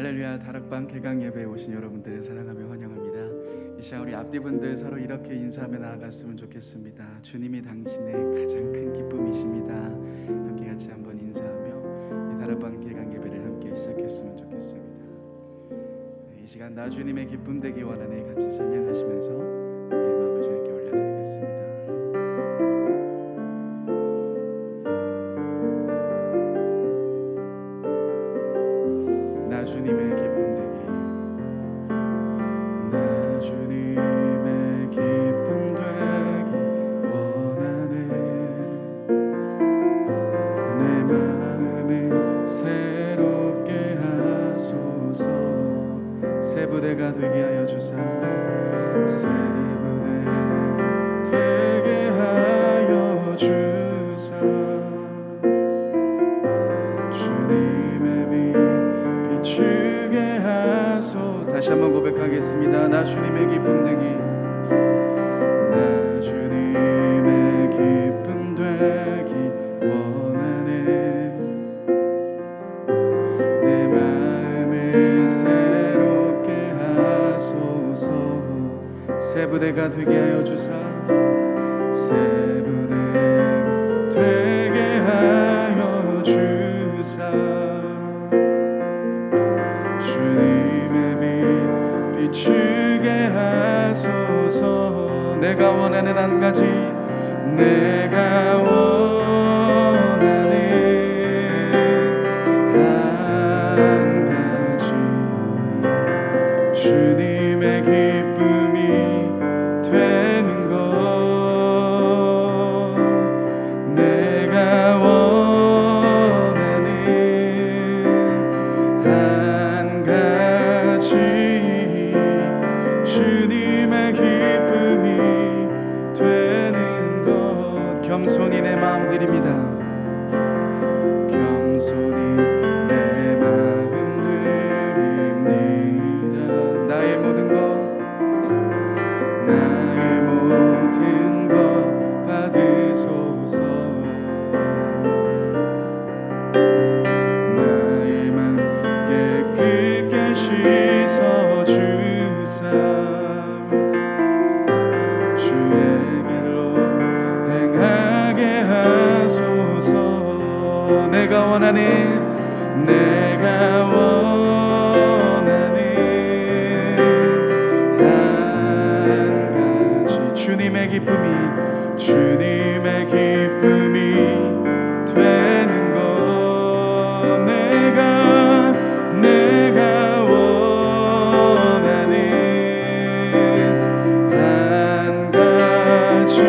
할렐루야. 다락방 개강 예배에 오신 여러분들을 사랑하며 환영합니다. 이 시간 우리 앞뒤분들 서로 이렇게 인사하며 나아갔으면 좋겠습니다. 주님이 당신의 가장 큰 기쁨이십니다. 함께 같이 한번 인사하며 이 다락방 개강 예배를 함께 시작했으면 좋겠습니다. 이 시간 나 주님의 기쁨 되기 원하네 같이 찬양하시면서 우리 마음을 주님께 올려드리겠습니다. 주님의 기쁨 되기, 나 주님의 기쁨 되기 원하네. 내 마음을 새롭게 하소서. 새 부대가 되게 하여 주사. 새 부대 되게 하여 주사. 주님의 빛 주게 하소. 다시 한번 고백하겠습니다. 나 주님의 기쁨 되기, 나 주님의 기쁨 되기 원하네. 내 마음을 새롭게 하소서. 새 부대가 되게 하여 주사. 새 부대 되게 하여 주사. 비추게 하소서. 내가 원하는 한 가지, 내가 원하는 한 가지, 주님의 기쁨이 되는 것. 내가 원하는 한 가지, 주님의 기쁨이 되는 것. 겸손히 내 마음 드립니다. 겸손히 내 마음 드립니다. 나의 모든 것, 나의 모든 것 받으소서. 나의 맘 깨끗게 씻어주사. 주의 길로 행하게 하소서. 내가 원하는 한 가지, 주님의 기쁨이 되는 것. 내가 원하는 한 가지,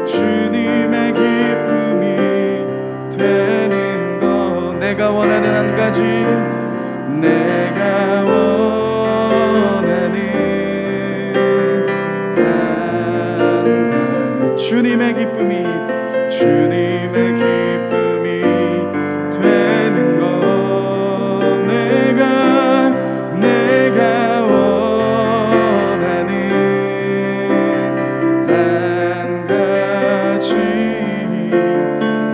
주님의 기쁨이 되는 것. 내가 원하는 한 가지, 내가 원하는 한 가지, 주님의 기쁨이 되는 것. 내가 원하는 한 가지,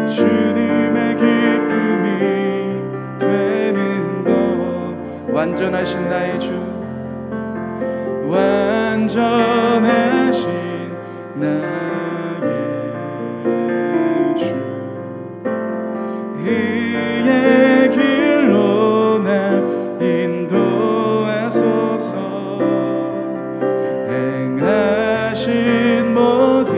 주님의 기쁨이 되는 것. 완전하신 나의 주, 완전하신 나의 주, 의의 길로 나 인도하소서. 행하신 모든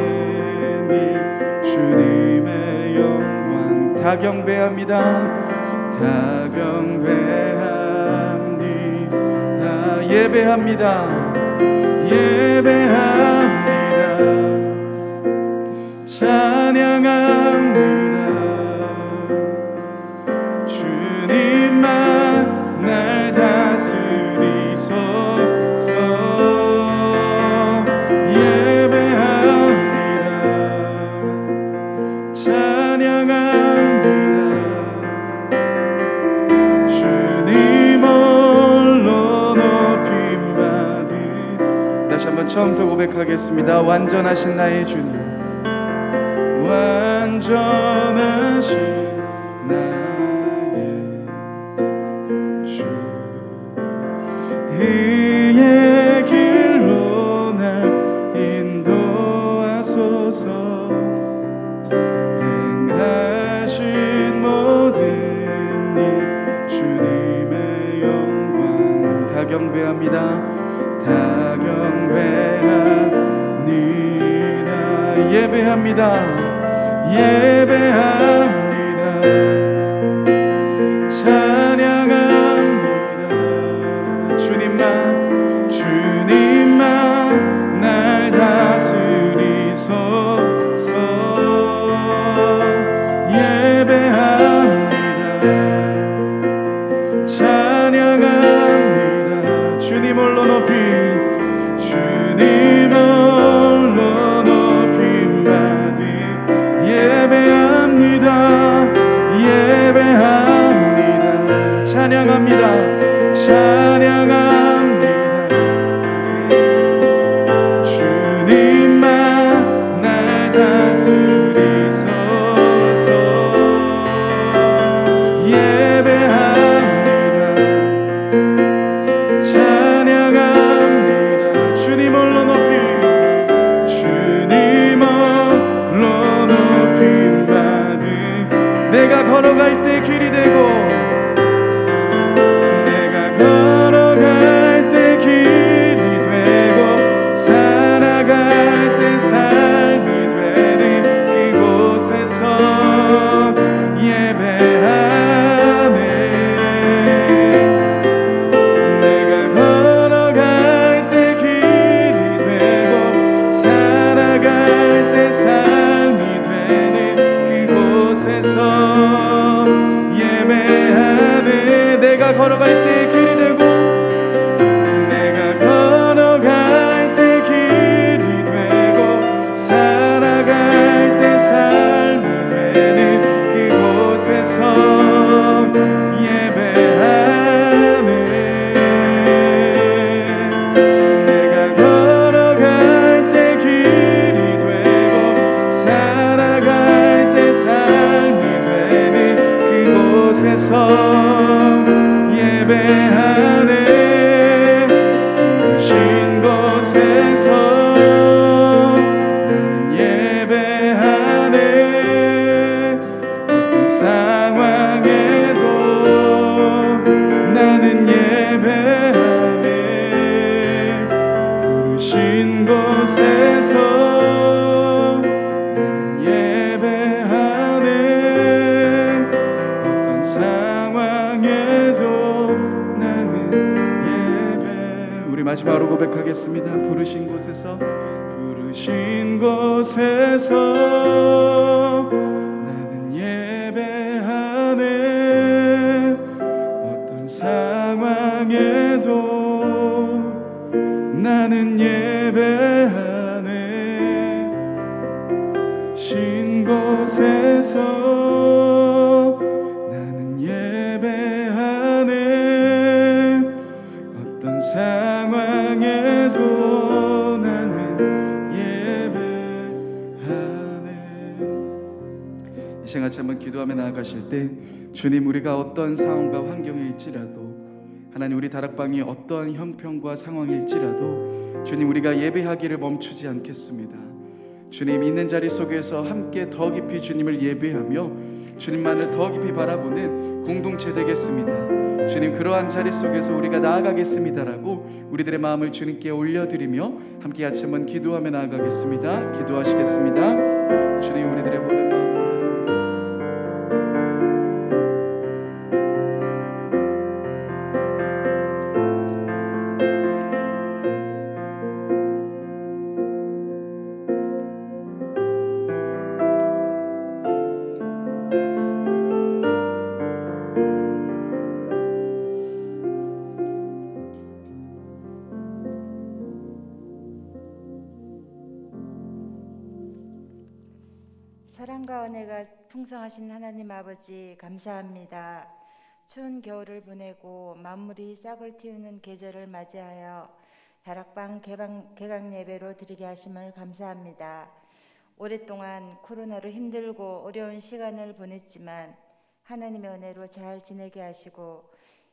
일 주님의 영광 다 경배합니다. 다 경배합니다. 예배합니다. 찬양합니다. 주님만 날 다스리소서. 예배합니다. 찬양합니다. 주님 홀로 높임받으. 다시 한번 처음부터 고백하겠습니다. 완전하신 나의 주님, 완전하신 나의 행하신 모든 일 주님의 영광 다 경배합니다. 다 경배합니다. 예배합니다. 예배합니다. 찬양합니다. 주님만 날 다스리소서. 예배합니다. 찬양합니다. 주님 홀로 높이 받으 예배합니다. 예배합니다. 찬양합니다. 찬양합니다. 주님만 날 다스리소서. 예배합니다. 찬양합니다. 주님 홀로 높이 받으 내가 걸어갈 때 길이 되고 내가 걸어갈 때 길이 되고 살아갈 때 삶이 되는 그곳에서 예배하네. 내가 걸어갈 때 길이 되고 살아갈 때 삶이 되는 그곳에서 예배하네. 내가 걸어갈 때 길이 되고 내가 걸어갈 때 길이 되고 살아갈 때 삶이 되는 그곳에서 예배하네. 내가 걸어갈 때 길이 되고 살아갈 때 삶이 되는 그곳에서 예배하네. 부르신 곳에서 나는 예배하네. 어떤 상황에도 나는 예배하네. 부르신 곳에서 마지막으로 고백하겠습니다. 부르신 곳에서 나는 예배하네. 어떤 상황에도 나는 예배하네. 신 곳에서 나는 예배하네. 어떤 상황에도 나는 예배하네. 이 시간 같이 한번 기도하며 나아가실 때 주님, 우리가 어떤 상황과 환경일지라도 하나님, 우리 다락방이 어떠한 형편과 상황일지라도 주님, 우리가 예배하기를 멈추지 않겠습니다. 주님, 있는 자리 속에서 함께 더 깊이 주님을 예배하며 주님만을 더 깊이 바라보는 공동체 되겠습니다. 주님, 그러한 자리 속에서 우리가 나아가겠습니다라고 우리들의 마음을 주님께 올려드리며 함께 같이 한번 기도하며 나아가겠습니다. 기도하시겠습니다. 주님, 우리들의 모든 마음을 사랑과 은혜가 풍성하신 하나님 아버지, 감사합니다. 추운 겨울을 보내고 만물이 싹을 틔우는 계절을 맞이하여 다락방 개강 예배로 드리게 하심을 감사합니다. 오랫동안 코로나로 힘들고 어려운 시간을 보냈지만 하나님의 은혜로 잘 지내게 하시고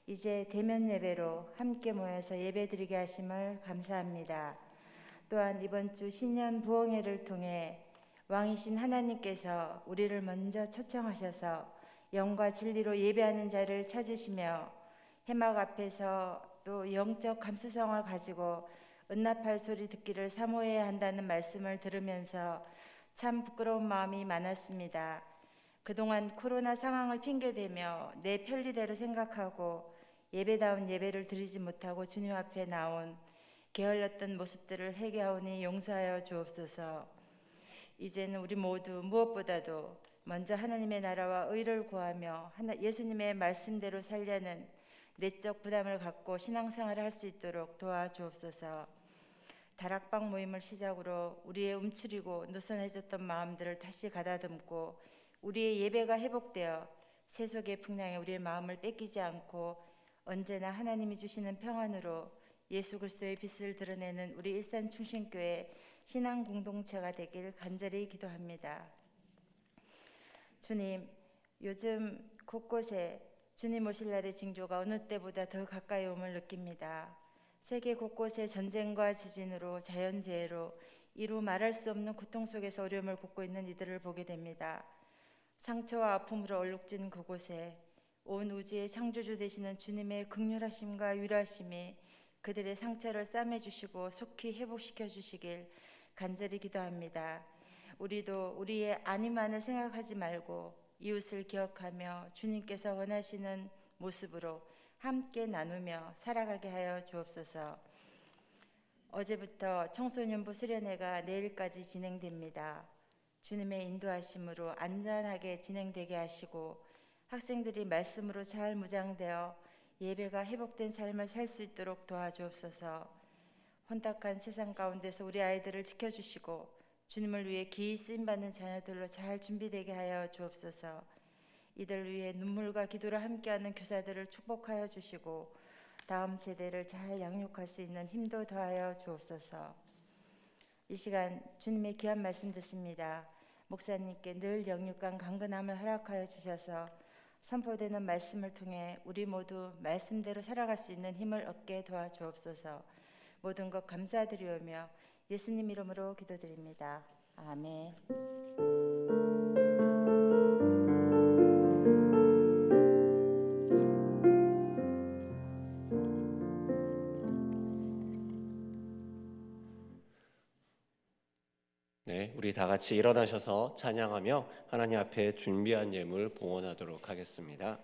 이제 대면 예배로 함께 모여서 예배 드리게 하심을 감사합니다. 또한 이번 주 신년 부흥회를 통해 왕이신 하나님께서 우리를 먼저 초청하셔서 영과 진리로 예배하는 자를 찾으시며 해막 앞에서 또 영적 감수성을 가지고 은납할 소리 듣기를 사모해야 한다는 말씀을 들으면서 참 부끄러운 마음이 많았습니다. 그동안 코로나 상황을 핑계대며 내 편리대로 생각하고 예배다운 예배를 드리지 못하고 주님 앞에 나온 게을렀던 모습들을 회개하오니 용서하여 주옵소서. 이제는 우리 모두 무엇보다도 먼저 하나님의 나라와 의를 구하며 예수님의 말씀대로 살려는 내적 부담을 갖고 신앙생활을 할 수 있도록 도와주옵소서. 다락방 모임을 시작으로 우리의 움츠리고 느슨해졌던 마음들을 다시 가다듬고 우리의 예배가 회복되어 세속의 풍랑에 우리의 마음을 뺏기지 않고 언제나 하나님이 주시는 평안으로 예수 그리스도의 빛을 드러내는 우리 일산충신교회 신앙 공동체가 되길 간절히 기도합니다. 주님, 요즘 곳곳에 주님 오실 날의 징조가 어느 때보다 더 가까이 옴을 느낍니다. 세계 곳곳의 전쟁과 지진으로 자연재해로 이루 말할 수 없는 고통 속에서 어려움을 겪고 있는 이들을 보게 됩니다. 상처와 아픔으로 얼룩진 그곳에 온 우주의 창조주 되시는 주님의 긍휼하심과 위로하심이 그들의 상처를 싸매주시고 속히 회복시켜 주시길 간절히 기도합니다. 우리도 우리의 아님만을 생각하지 말고 이웃을 기억하며 주님께서 원하시는 모습으로 함께 나누며 살아가게 하여 주옵소서. 어제부터 청소년부 수련회가 내일까지 진행됩니다. 주님의 인도하심으로 안전하게 진행되게 하시고 학생들이 말씀으로 잘 무장되어 예배가 회복된 삶을 살 수 있도록 도와주옵소서. 혼탁한 세상 가운데서 우리 아이들을 지켜주시고 주님을 위해 기이 쓰임받는 자녀들로 잘 준비되게 하여 주옵소서. 이들 위해 눈물과 기도를 함께하는 교사들을 축복하여 주시고 다음 세대를 잘 양육할 수 있는 힘도 더하여 주옵소서. 이 시간 주님의 귀한 말씀 듣습니다. 목사님께 늘 영육간 강건함을 허락하여 주셔서 선포되는 말씀을 통해 우리 모두 말씀대로 살아갈 수 있는 힘을 얻게 도와주옵소서. 모든 것 감사드리오며 예수님 이름으로 기도드립니다. 아멘. 네, 우리 다 같이 일어나셔서 찬양하며 하나님 앞에 준비한 예물 봉헌하도록 하겠습니다.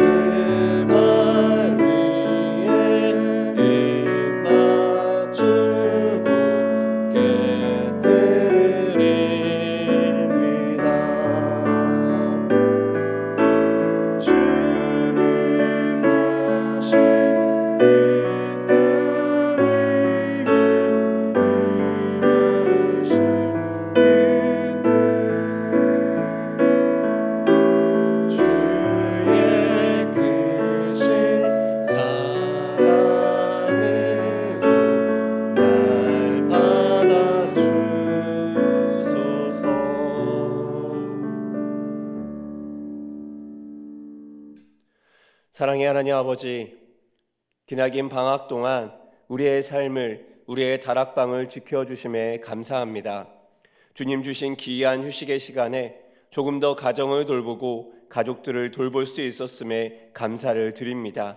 그 발 위에 사랑의 하나님 아버지, 기나긴 방학 동안 우리의 삶을, 우리의 다락방을 지켜주심에 감사합니다. 주님 주신 기이한 휴식의 시간에 조금 더 가정을 돌보고 가족들을 돌볼 수 있었음에 감사를 드립니다.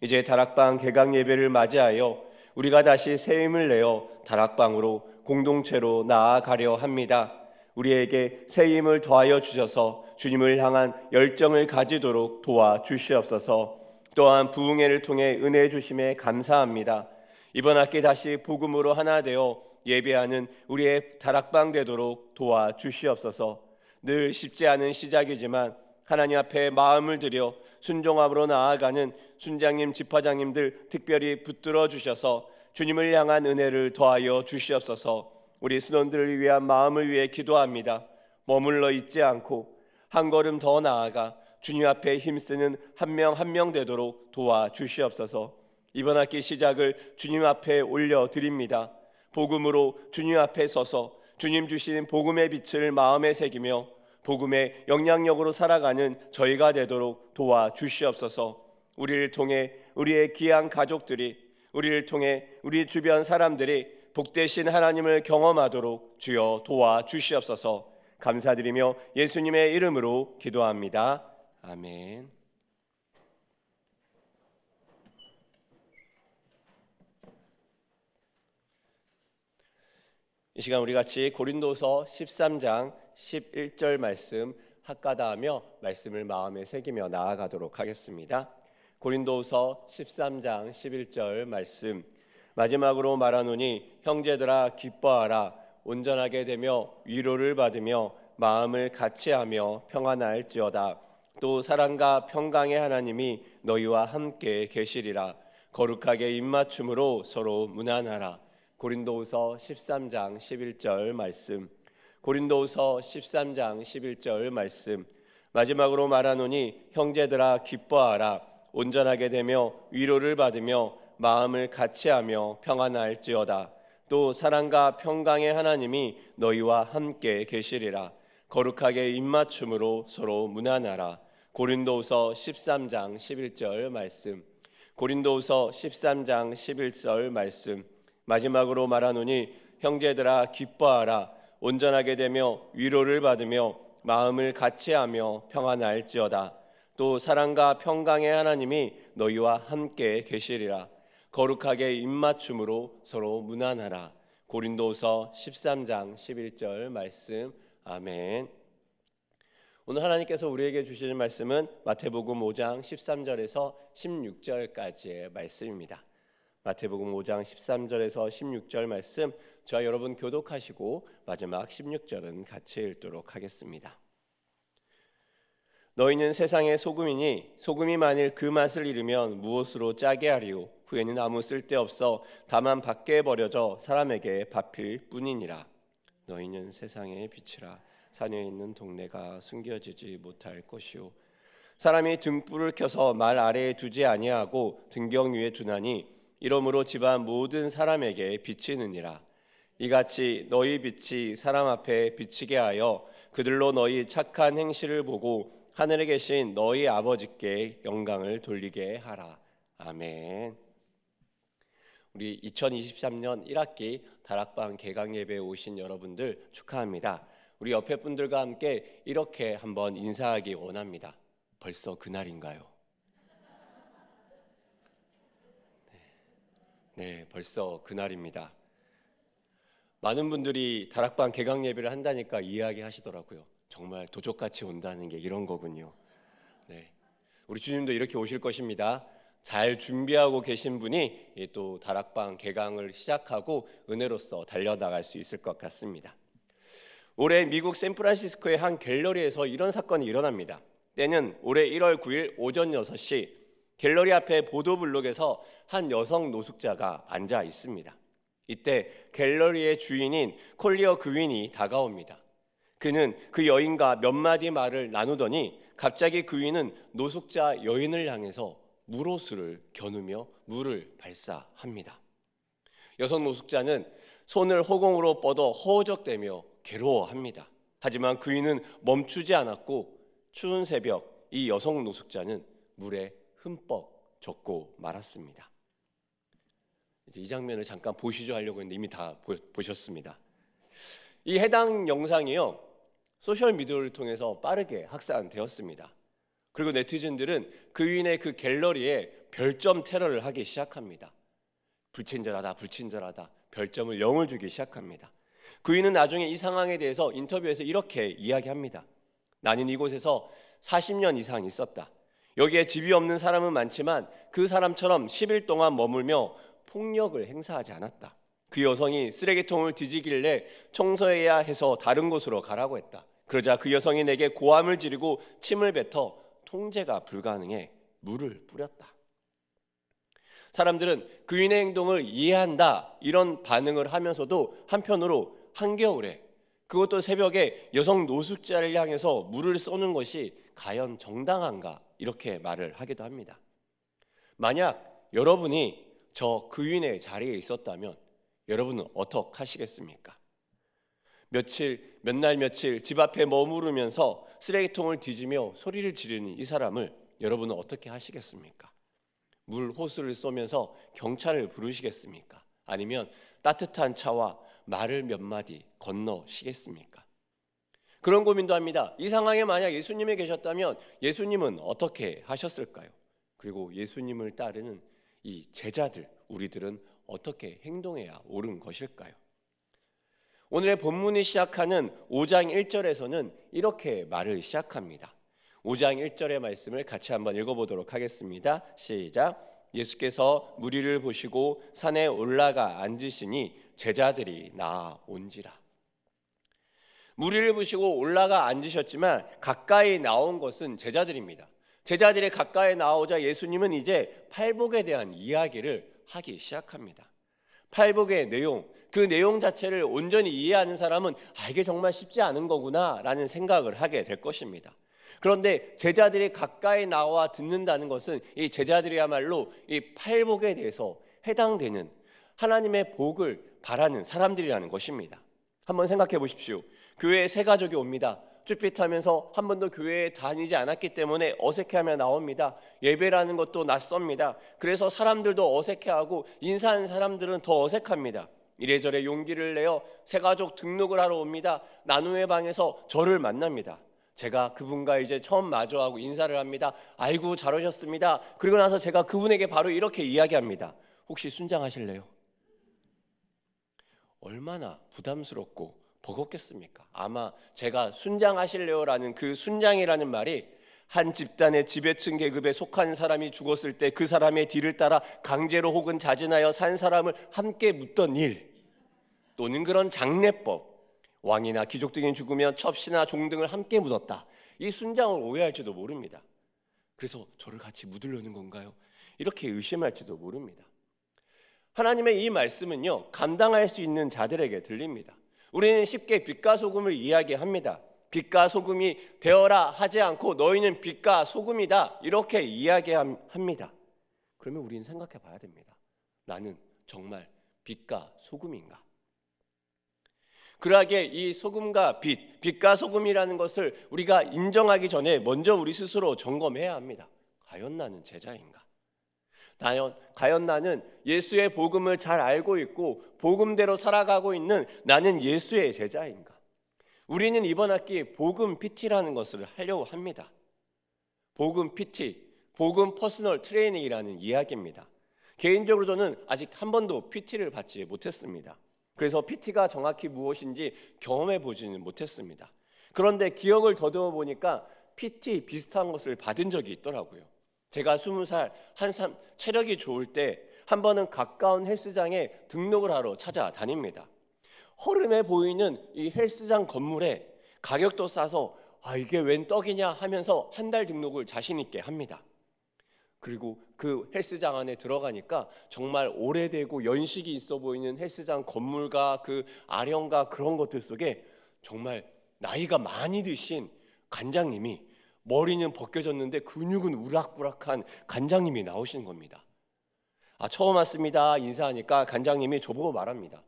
이제 다락방 개강 예배를 맞이하여 우리가 다시 새 힘을 내어 다락방으로 공동체로 나아가려 합니다. 우리에게 새 힘을 더하여 주셔서 주님을 향한 열정을 가지도록 도와주시옵소서. 또한 부흥회를 통해 은혜 주심에 감사합니다. 이번 학기 다시 복음으로 하나 되어 예배하는 우리의 다락방 되도록 도와주시옵소서. 늘 쉽지 않은 시작이지만 하나님 앞에 마음을 들여 순종함으로 나아가는 순장님, 집화장님들 특별히 붙들어 주셔서 주님을 향한 은혜를 더하여 주시옵소서. 우리 순원들을 위한 마음을 위해 기도합니다. 머물러 있지 않고 한 걸음 더 나아가 주님 앞에 힘쓰는 한 명 한 명 되도록 도와주시옵소서. 이번 학기 시작을 주님 앞에 올려드립니다. 복음으로 주님 앞에 서서 주님 주신 복음의 빛을 마음에 새기며 복음의 영향력으로 살아가는 저희가 되도록 도와주시옵소서. 우리를 통해 우리의 귀한 가족들이, 우리를 통해 우리 주변 사람들이 복되신 하나님을 경험하도록 주여 도와주시옵소서. 감사드리며 예수님의 이름으로 기도합니다. 아멘. 이 시간 우리 같이 고린도서 13장 11절 말씀 학가다하며 말씀을 마음에 새기며 나아가도록 하겠습니다. 고린도서 13장 11절 말씀, 마지막으로 말하노니 형제들아 기뻐하라. 온전하게 되며 위로를 받으며 마음을 같이하며 평안할지어다. 또 사랑과 평강의 하나님이 너희와 함께 계시리라. 거룩하게 입맞춤으로 서로 문안하라. 고린도후서 13장 11절 말씀, 고린도후서 13장 11절 말씀, 마지막으로 말하노니 형제들아 기뻐하라. 온전하게 되며 위로를 받으며 마음을 같이하며 평안할지어다. 또 사랑과 평강의 하나님이 너희와 함께 계시리라. 거룩하게 입맞춤으로 서로 문안하라. 고린도후서 13장 11절 말씀, 고린도후서 13장 11절 말씀, 마지막으로 말하노니 형제들아 기뻐하라. 온전하게 되며 위로를 받으며 마음을 같이하며 평안할지어다. 또 사랑과 평강의 하나님이 너희와 함께 계시리라. 거룩하게 입맞춤으로 서로 문안하라. 고린도서 13장 11절 말씀. 아멘. 오늘 하나님께서 우리에게 주시는 말씀은 마태복음 5장 13절에서 16절까지의 말씀입니다. 마태복음 5장 13절에서 16절 말씀, 저와 여러분 교독하시고 마지막 16절은 같이 읽도록 하겠습니다. 너희는 세상의 소금이니 소금이 만일 그 맛을 잃으면 무엇으로 짜게 하리요? 후에는 아무 쓸데없어 다만 밖에 버려져 사람에게 밟힐 뿐이니라. 너희는 세상의 빛이라. 산에 있는 동네가 숨겨지지 못할 것이요, 사람이 등불을 켜서 말 아래에 두지 아니하고 등경 위에 두나니 이러므로 집안 모든 사람에게 비치느니라. 이같이 너희 빛이 사람 앞에 비치게 하여 그들로 너희 착한 행실을 보고 하늘에 계신 너희 아버지께 영광을 돌리게 하라. 아멘. 우리 2023년 1학기 다락방 개강 예배에 오신 여러분들 축하합니다. 우리 옆에 분들과 함께 이렇게 한번 인사하기 원합니다. 벌써 그날인가요? 네, 벌써 그날입니다. 많은 분들이 다락방 개강 예배를 한다니까 이야기하시더라고요. 정말 도적같이 온다는 게 이런 거군요. 네, 우리 주님도 이렇게 오실 것입니다. 잘 준비하고 계신 분이 또 다락방 개강을 시작하고 은혜로서 달려나갈 수 있을 것 같습니다. 올해 미국 샌프란시스코의 한 갤러리에서 이런 사건이 일어납니다. 때는 올해 1월 9일 오전 6시 갤러리 앞에 보도블록에서 한 여성 노숙자가 앉아 있습니다. 이때 갤러리의 주인인 콜리어 그윈이 다가옵니다. 그는 그 여인과 몇 마디 말을 나누더니 갑자기 그윈은 노숙자 여인을 향해서 물호수를 겨누며 물을 발사합니다. 여성 노숙자는 손을 허공으로 뻗어 허우적대며 괴로워합니다. 하지만 그이는 멈추지 않았고 추운 새벽 이 여성 노숙자는 물에 흠뻑 젖고 말았습니다. 이제 이 장면을 잠깐 보시죠 하려고 했는데 이미 다 보셨습니다. 이 해당 영상이요, 소셜미디어를 통해서 빠르게 확산되었습니다. 그리고 네티즌들은 그인의 그 갤러리에 별점 테러를 하기 시작합니다. 불친절하다, 불친절하다, 별점을 0을 주기 시작합니다. 그인은 나중에 이 상황에 대해서 인터뷰에서 이렇게 이야기합니다. 나는 이곳에서 40년 이상 있었다. 여기에 집이 없는 사람은 많지만 그 사람처럼 10일 동안 머물며 폭력을 행사하지 않았다. 그 여성이 쓰레기통을 뒤지길래 청소해야 해서 다른 곳으로 가라고 했다. 그러자 그 여성이 내게 고함을 지르고 침을 뱉어 통제가 불가능해 물을 뿌렸다. 사람들은 그인의 행동을 이해한다, 이런 반응을 하면서도 한편으로 한겨울에, 그것도 새벽에 여성 노숙자를 향해서 물을 쏘는 것이 과연 정당한가, 이렇게 말을 하기도 합니다. 만약 여러분이 저 그인의 자리에 있었다면 여러분은 어떻게 하시겠습니까? 몇 날 며칠 집 앞에 머무르면서 쓰레기통을 뒤지며 소리를 지르는 이 사람을 여러분은 어떻게 하시겠습니까? 물 호스를 쏘면서 경찰을 부르시겠습니까? 아니면 따뜻한 차와 말을 몇 마디 건너시겠습니까? 그런 고민도 합니다. 이 상황에 만약 예수님이 계셨다면 예수님은 어떻게 하셨을까요? 그리고 예수님을 따르는 이 제자들, 우리들은 어떻게 행동해야 옳은 것일까요? 오늘의 본문이 시작하는 5장 1절에서는 이렇게 말을 시작합니다. 5장 1절의 말씀을 같이 한번 읽어보도록 하겠습니다. 시작. 예수께서 무리를 보시고 산에 올라가 앉으시니 제자들이 나아온지라. 무리를 보시고 올라가 앉으셨지만 가까이 나온 것은 제자들입니다. 제자들이 가까이 나오자 예수님은 이제 팔복에 대한 이야기를 하기 시작합니다. 팔복의 내용, 그 내용 자체를 온전히 이해하는 사람은 이게 정말 쉽지 않은 거구나 라는 생각을 하게 될 것입니다. 그런데 제자들이 가까이 나와 듣는다는 것은 이 제자들이야말로 이 팔복에 대해서 해당되는 하나님의 복을 바라는 사람들이라는 것입니다. 한번 생각해 보십시오. 교회에 새 가족이 옵니다. 쭈삣하면서 한 번도 교회에 다니지 않았기 때문에 어색해하며 나옵니다. 예배라는 것도 낯섭니다. 그래서 사람들도 어색해하고 인사하는 사람들은 더 어색합니다. 이래저래 용기를 내어 새 가족 등록을 하러 옵니다. 나눔의 방에서 저를 만납니다. 제가 그분과 이제 처음 마주하고 인사를 합니다. 아이고 잘 오셨습니다. 그리고 나서 제가 그분에게 바로 이렇게 이야기합니다. 혹시 순장하실래요? 얼마나 부담스럽고 버겁겠습니까? 아마 제가 순장하실래요라는 그 순장이라는 말이 한 집단의 지배층 계급에 속한 사람이 죽었을 때 그 사람의 뒤를 따라 강제로 혹은 자진하여 산 사람을 함께 묻던 일, 또는 그런 장례법, 왕이나 귀족 등이 죽으면 첩시나 종 등을 함께 묻었다, 이 순장을 오해할지도 모릅니다. 그래서 저를 같이 묻으려는 건가요? 이렇게 의심할지도 모릅니다. 하나님의 이 말씀은요, 감당할 수 있는 자들에게 들립니다. 우리는 쉽게 빛과 소금을 이야기합니다. 빛과 소금이 되어라 하지 않고 너희는 빛과 소금이다, 이렇게 이야기합니다. 그러면 우리는 생각해 봐야 됩니다. 나는 정말 빛과 소금인가? 그러하게 이 소금과 빛과 소금이라는 것을 우리가 인정하기 전에 먼저 우리 스스로 점검해야 합니다. 과연 나는 제자인가? 과연 나는 예수의 복음을 잘 알고 있고 복음대로 살아가고 있는 나는 예수의 제자인가? 우리는 이번 학기 복음 PT라는 것을 하려고 합니다. 복음 PT, 복음 퍼스널 트레이닝이라는 이야기입니다. 개인적으로 저는 아직 한 번도 PT를 받지 못했습니다. 그래서 PT가 정확히 무엇인지 경험해 보지는 못했습니다. 그런데 기억을 더듬어 보니까 PT 비슷한 것을 받은 적이 있더라고요. 제가 20살 한참 체력이 좋을 때 한 번은 가까운 헬스장에 등록을 하러 찾아다닙니다. 허름해 보이는 이 헬스장 건물에 가격도 싸서 이게 웬 떡이냐 하면서 한 달 등록을 자신 있게 합니다. 그리고 그 헬스장 안에 들어가니까 정말 오래되고 연식이 있어 보이는 헬스장 건물과 그 아령과 그런 것들 속에 정말 나이가 많이 드신 관장님이, 머리는 벗겨졌는데 근육은 우락부락한 관장님이 나오시는 겁니다. 처음 왔습니다 인사하니까 관장님이 저보고 말합니다.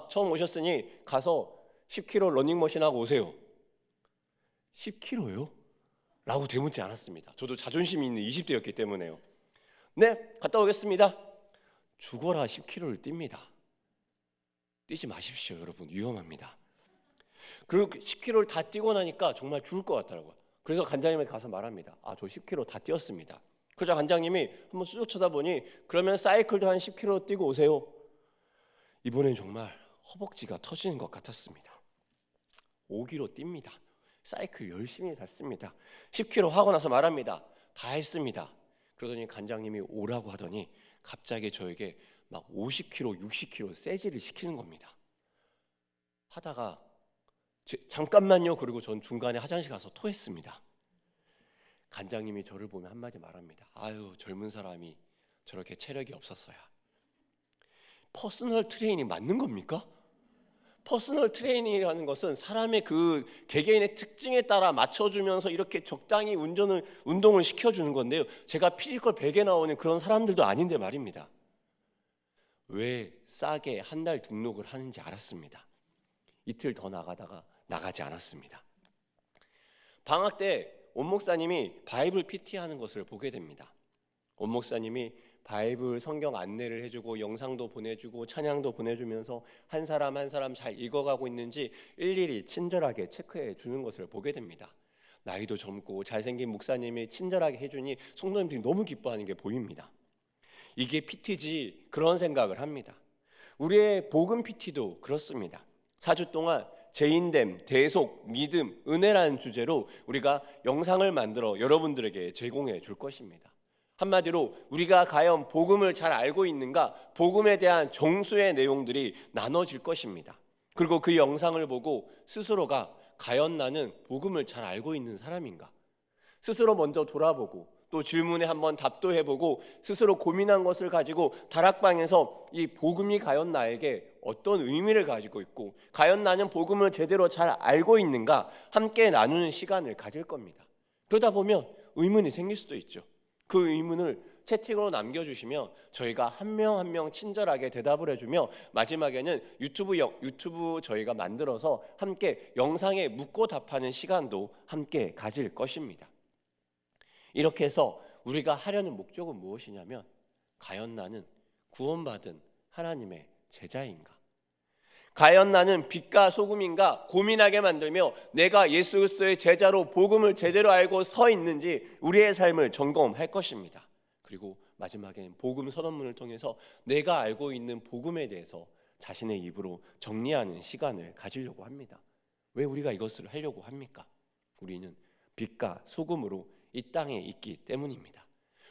처음 오셨으니 가서 10km 러닝머신 하고 오세요. 10km요? 라고 대묻지 않았습니다. 저도 자존심이 있는 20대였기 때문에요. 네, 갔다 오겠습니다. 죽어라 10km를 뜁니다. 뛰지 마십시오, 여러분. 위험합니다. 그리고 10km를 다 뛰고 나니까 정말 죽을 것 같더라고요. 그래서 관장님한테 가서 말합니다. 저 10km 다 뛰었습니다. 그러자 관장님이 한번 쑥 쳐다보니 그러면 사이클도 한 10km 뛰고 오세요. 이번엔 정말 허벅지가 터지는 것 같았습니다. 5km 뜁니다. 사이클 열심히 탔습니다. 10km 하고 나서 말합니다. 다 했습니다. 그러더니 관장님이 오라고 하더니 갑자기 저에게 막 50km, 60km 세지를 시키는 겁니다. 하다가 잠깐만요. 그리고 전 중간에 화장실 가서 토했습니다. 관장님이 저를 보며 한마디 말합니다. 아유, 젊은 사람이 저렇게 체력이 없었어야. 퍼스널 트레이닝 맞는 겁니까? 퍼스널 트레이닝이라는 것은 사람의 그 개개인의 특징에 따라 맞춰주면서 이렇게 적당히 운동을 시켜주는 건데요. 제가 피지컬 100에 나오는 그런 사람들도 아닌데 말입니다. 왜 싸게 한 달 등록을 하는지 알았습니다. 이틀 더 나가다가 나가지 않았습니다. 방학 때 온 목사님이 바이블 PT 하는 것을 보게 됩니다. 온 목사님이 바이블 성경 안내를 해주고 영상도 보내주고 찬양도 보내주면서 한 사람 한 사람 잘 읽어가고 있는지 일일이 친절하게 체크해 주는 것을 보게 됩니다. 나이도 젊고 잘생긴 목사님이 친절하게 해주니 성도님들이 너무 기뻐하는 게 보입니다. 이게 PT지 그런 생각을 합니다. 우리의 복음 PT도 그렇습니다. 4주 동안 죄인됨, 대속, 믿음, 은혜라는 주제로 우리가 영상을 만들어 여러분들에게 제공해 줄 것입니다. 한마디로 우리가 과연 복음을 잘 알고 있는가, 복음에 대한 정수의 내용들이 나눠질 것입니다. 그리고 그 영상을 보고 스스로가 과연 나는 복음을 잘 알고 있는 사람인가, 스스로 먼저 돌아보고 또 질문에 한번 답도 해보고 스스로 고민한 것을 가지고 다락방에서 이 복음이 과연 나에게 어떤 의미를 가지고 있고 과연 나는 복음을 제대로 잘 알고 있는가 함께 나누는 시간을 가질 겁니다. 그러다 보면 의문이 생길 수도 있죠. 그 의문을 채팅으로 남겨주시면 저희가 한 명 한 명 친절하게 대답을 해주며 마지막에는 유튜브 저희가 만들어서 함께 영상에 묻고 답하는 시간도 함께 가질 것입니다. 이렇게 해서 우리가 하려는 목적은 무엇이냐면 과연 나는 구원받은 하나님의 제자인가? 과연 나는 빛과 소금인가? 고민하게 만들며 내가 예수 그리스도의 제자로 복음을 제대로 알고 서 있는지 우리의 삶을 점검할 것입니다. 그리고 마지막에는 복음 선언문을 통해서 내가 알고 있는 복음에 대해서 자신의 입으로 정리하는 시간을 가지려고 합니다. 왜 우리가 이것을 하려고 합니까? 우리는 빛과 소금으로 이 땅에 있기 때문입니다.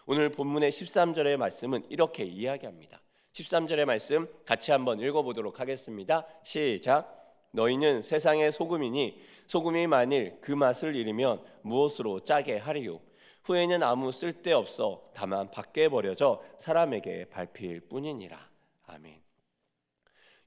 오늘 본문의 13절의 말씀은 이렇게 이야기합니다. 13절의 말씀 같이 한번 읽어보도록 하겠습니다. 시작. 너희는 세상의 소금이니 소금이 만일 그 맛을 잃으면 무엇으로 짜게 하리요? 후에는 아무 쓸데없어 다만 밖에 버려져 사람에게 밟힐 뿐이니라. 아멘.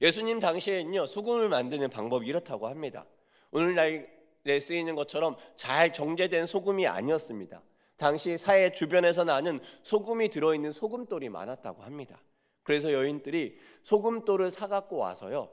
예수님 당시에는요, 소금을 만드는 방법이 이렇다고 합니다. 오늘날에 쓰이는 것처럼 잘 정제된 소금이 아니었습니다. 당시 사회 주변에서 나는 소금이 들어있는 소금돌이 많았다고 합니다. 그래서 여인들이 소금돌을 사갖고 와서요,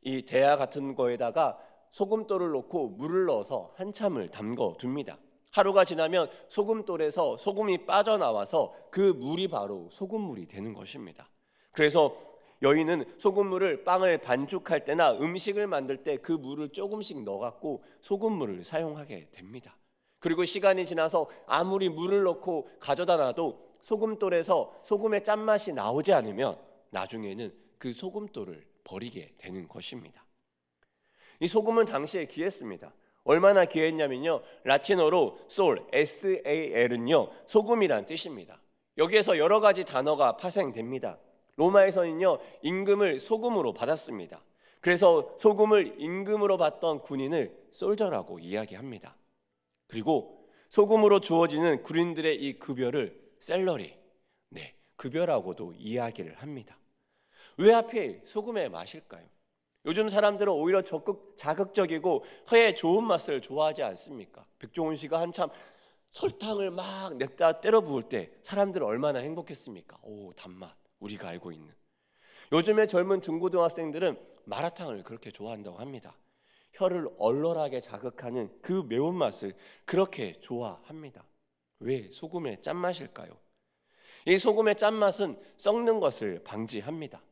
이 대야 같은 거에다가 소금돌을 넣고 물을 넣어서 한참을 담궈 둡니다. 하루가 지나면 소금돌에서 소금이 빠져나와서 그 물이 바로 소금물이 되는 것입니다. 그래서 여인은 소금물을 빵을 반죽할 때나 음식을 만들 때 그 물을 조금씩 넣어갖고 소금물을 사용하게 됩니다. 그리고 시간이 지나서 아무리 물을 넣고 가져다 놔도 소금돌에서 소금의 짠맛이 나오지 않으면 나중에는 그 소금돌을 버리게 되는 것입니다. 이 소금은 당시에 귀했습니다. 얼마나 귀했냐면요, 라틴어로 솔, SAL은요 소금이란 뜻입니다. 여기에서 여러 가지 단어가 파생됩니다. 로마에서는요 임금을 소금으로 받았습니다. 그래서 소금을 임금으로 받던 군인을 솔저라고 이야기합니다. 그리고 소금으로 주어지는 군인들의 이 급여를 셀러리, 급여라고도 이야기를 합니다. 왜 하필 소금의 맛일까요? 요즘 사람들은 오히려 적극 자극적이고 혀에 좋은 맛을 좋아하지 않습니까? 백종원 씨가 한참 설탕을 막 냅다 때려 부을 때 사람들은 얼마나 행복했습니까? 오, 단맛, 우리가 알고 있는. 요즘의 젊은 중고등학생들은 마라탕을 그렇게 좋아한다고 합니다. 혀를 얼얼하게 자극하는 그 매운맛을 그렇게 좋아합니다. 왜 소금의 짠맛일까요? 이 소금의 짠맛은 썩는 것을 방지합니다.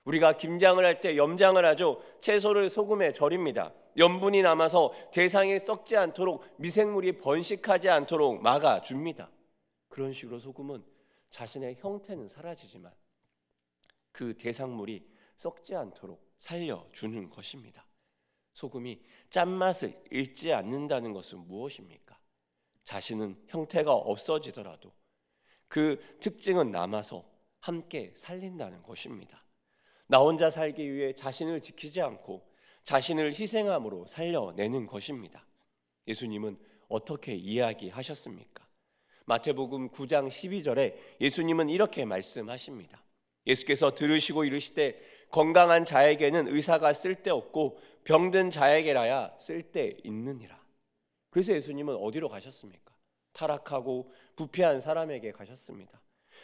우리가 김장을 할 때 염장을 하죠. 채소를 소금에 절입니다. 염분이 남아서 대상이 썩지 않도록, 미생물이 번식하지 않도록 막아줍니다. 그런 식으로 소금은 자신의 형태는 사라지지만 그 대상물이 썩지 않도록 살려주는 것입니다. 소금이 짠맛을 잃지 않는다는 것은 무엇입니까? 자신은 형태가 없어지더라도 그 특징은 남아서 함께 살린다는 것입니다. 나 혼자 살기 위해 자신을 지키지 않고 자신을 희생함으로 살려내는 것입니다. 예수님은 어떻게 이야기하셨습니까? 마태복음 9장 12절에 예수님은 이렇게 말씀하십니다. 예수께서 들으시고 이르시되 건강한 자에게는 의사가 쓸데없고 병든 자에게라야 쓸데있느니라. 그래서 예수님은 어디로 가셨습니까? 타락하고 부패한 사람에게 가셨습니다.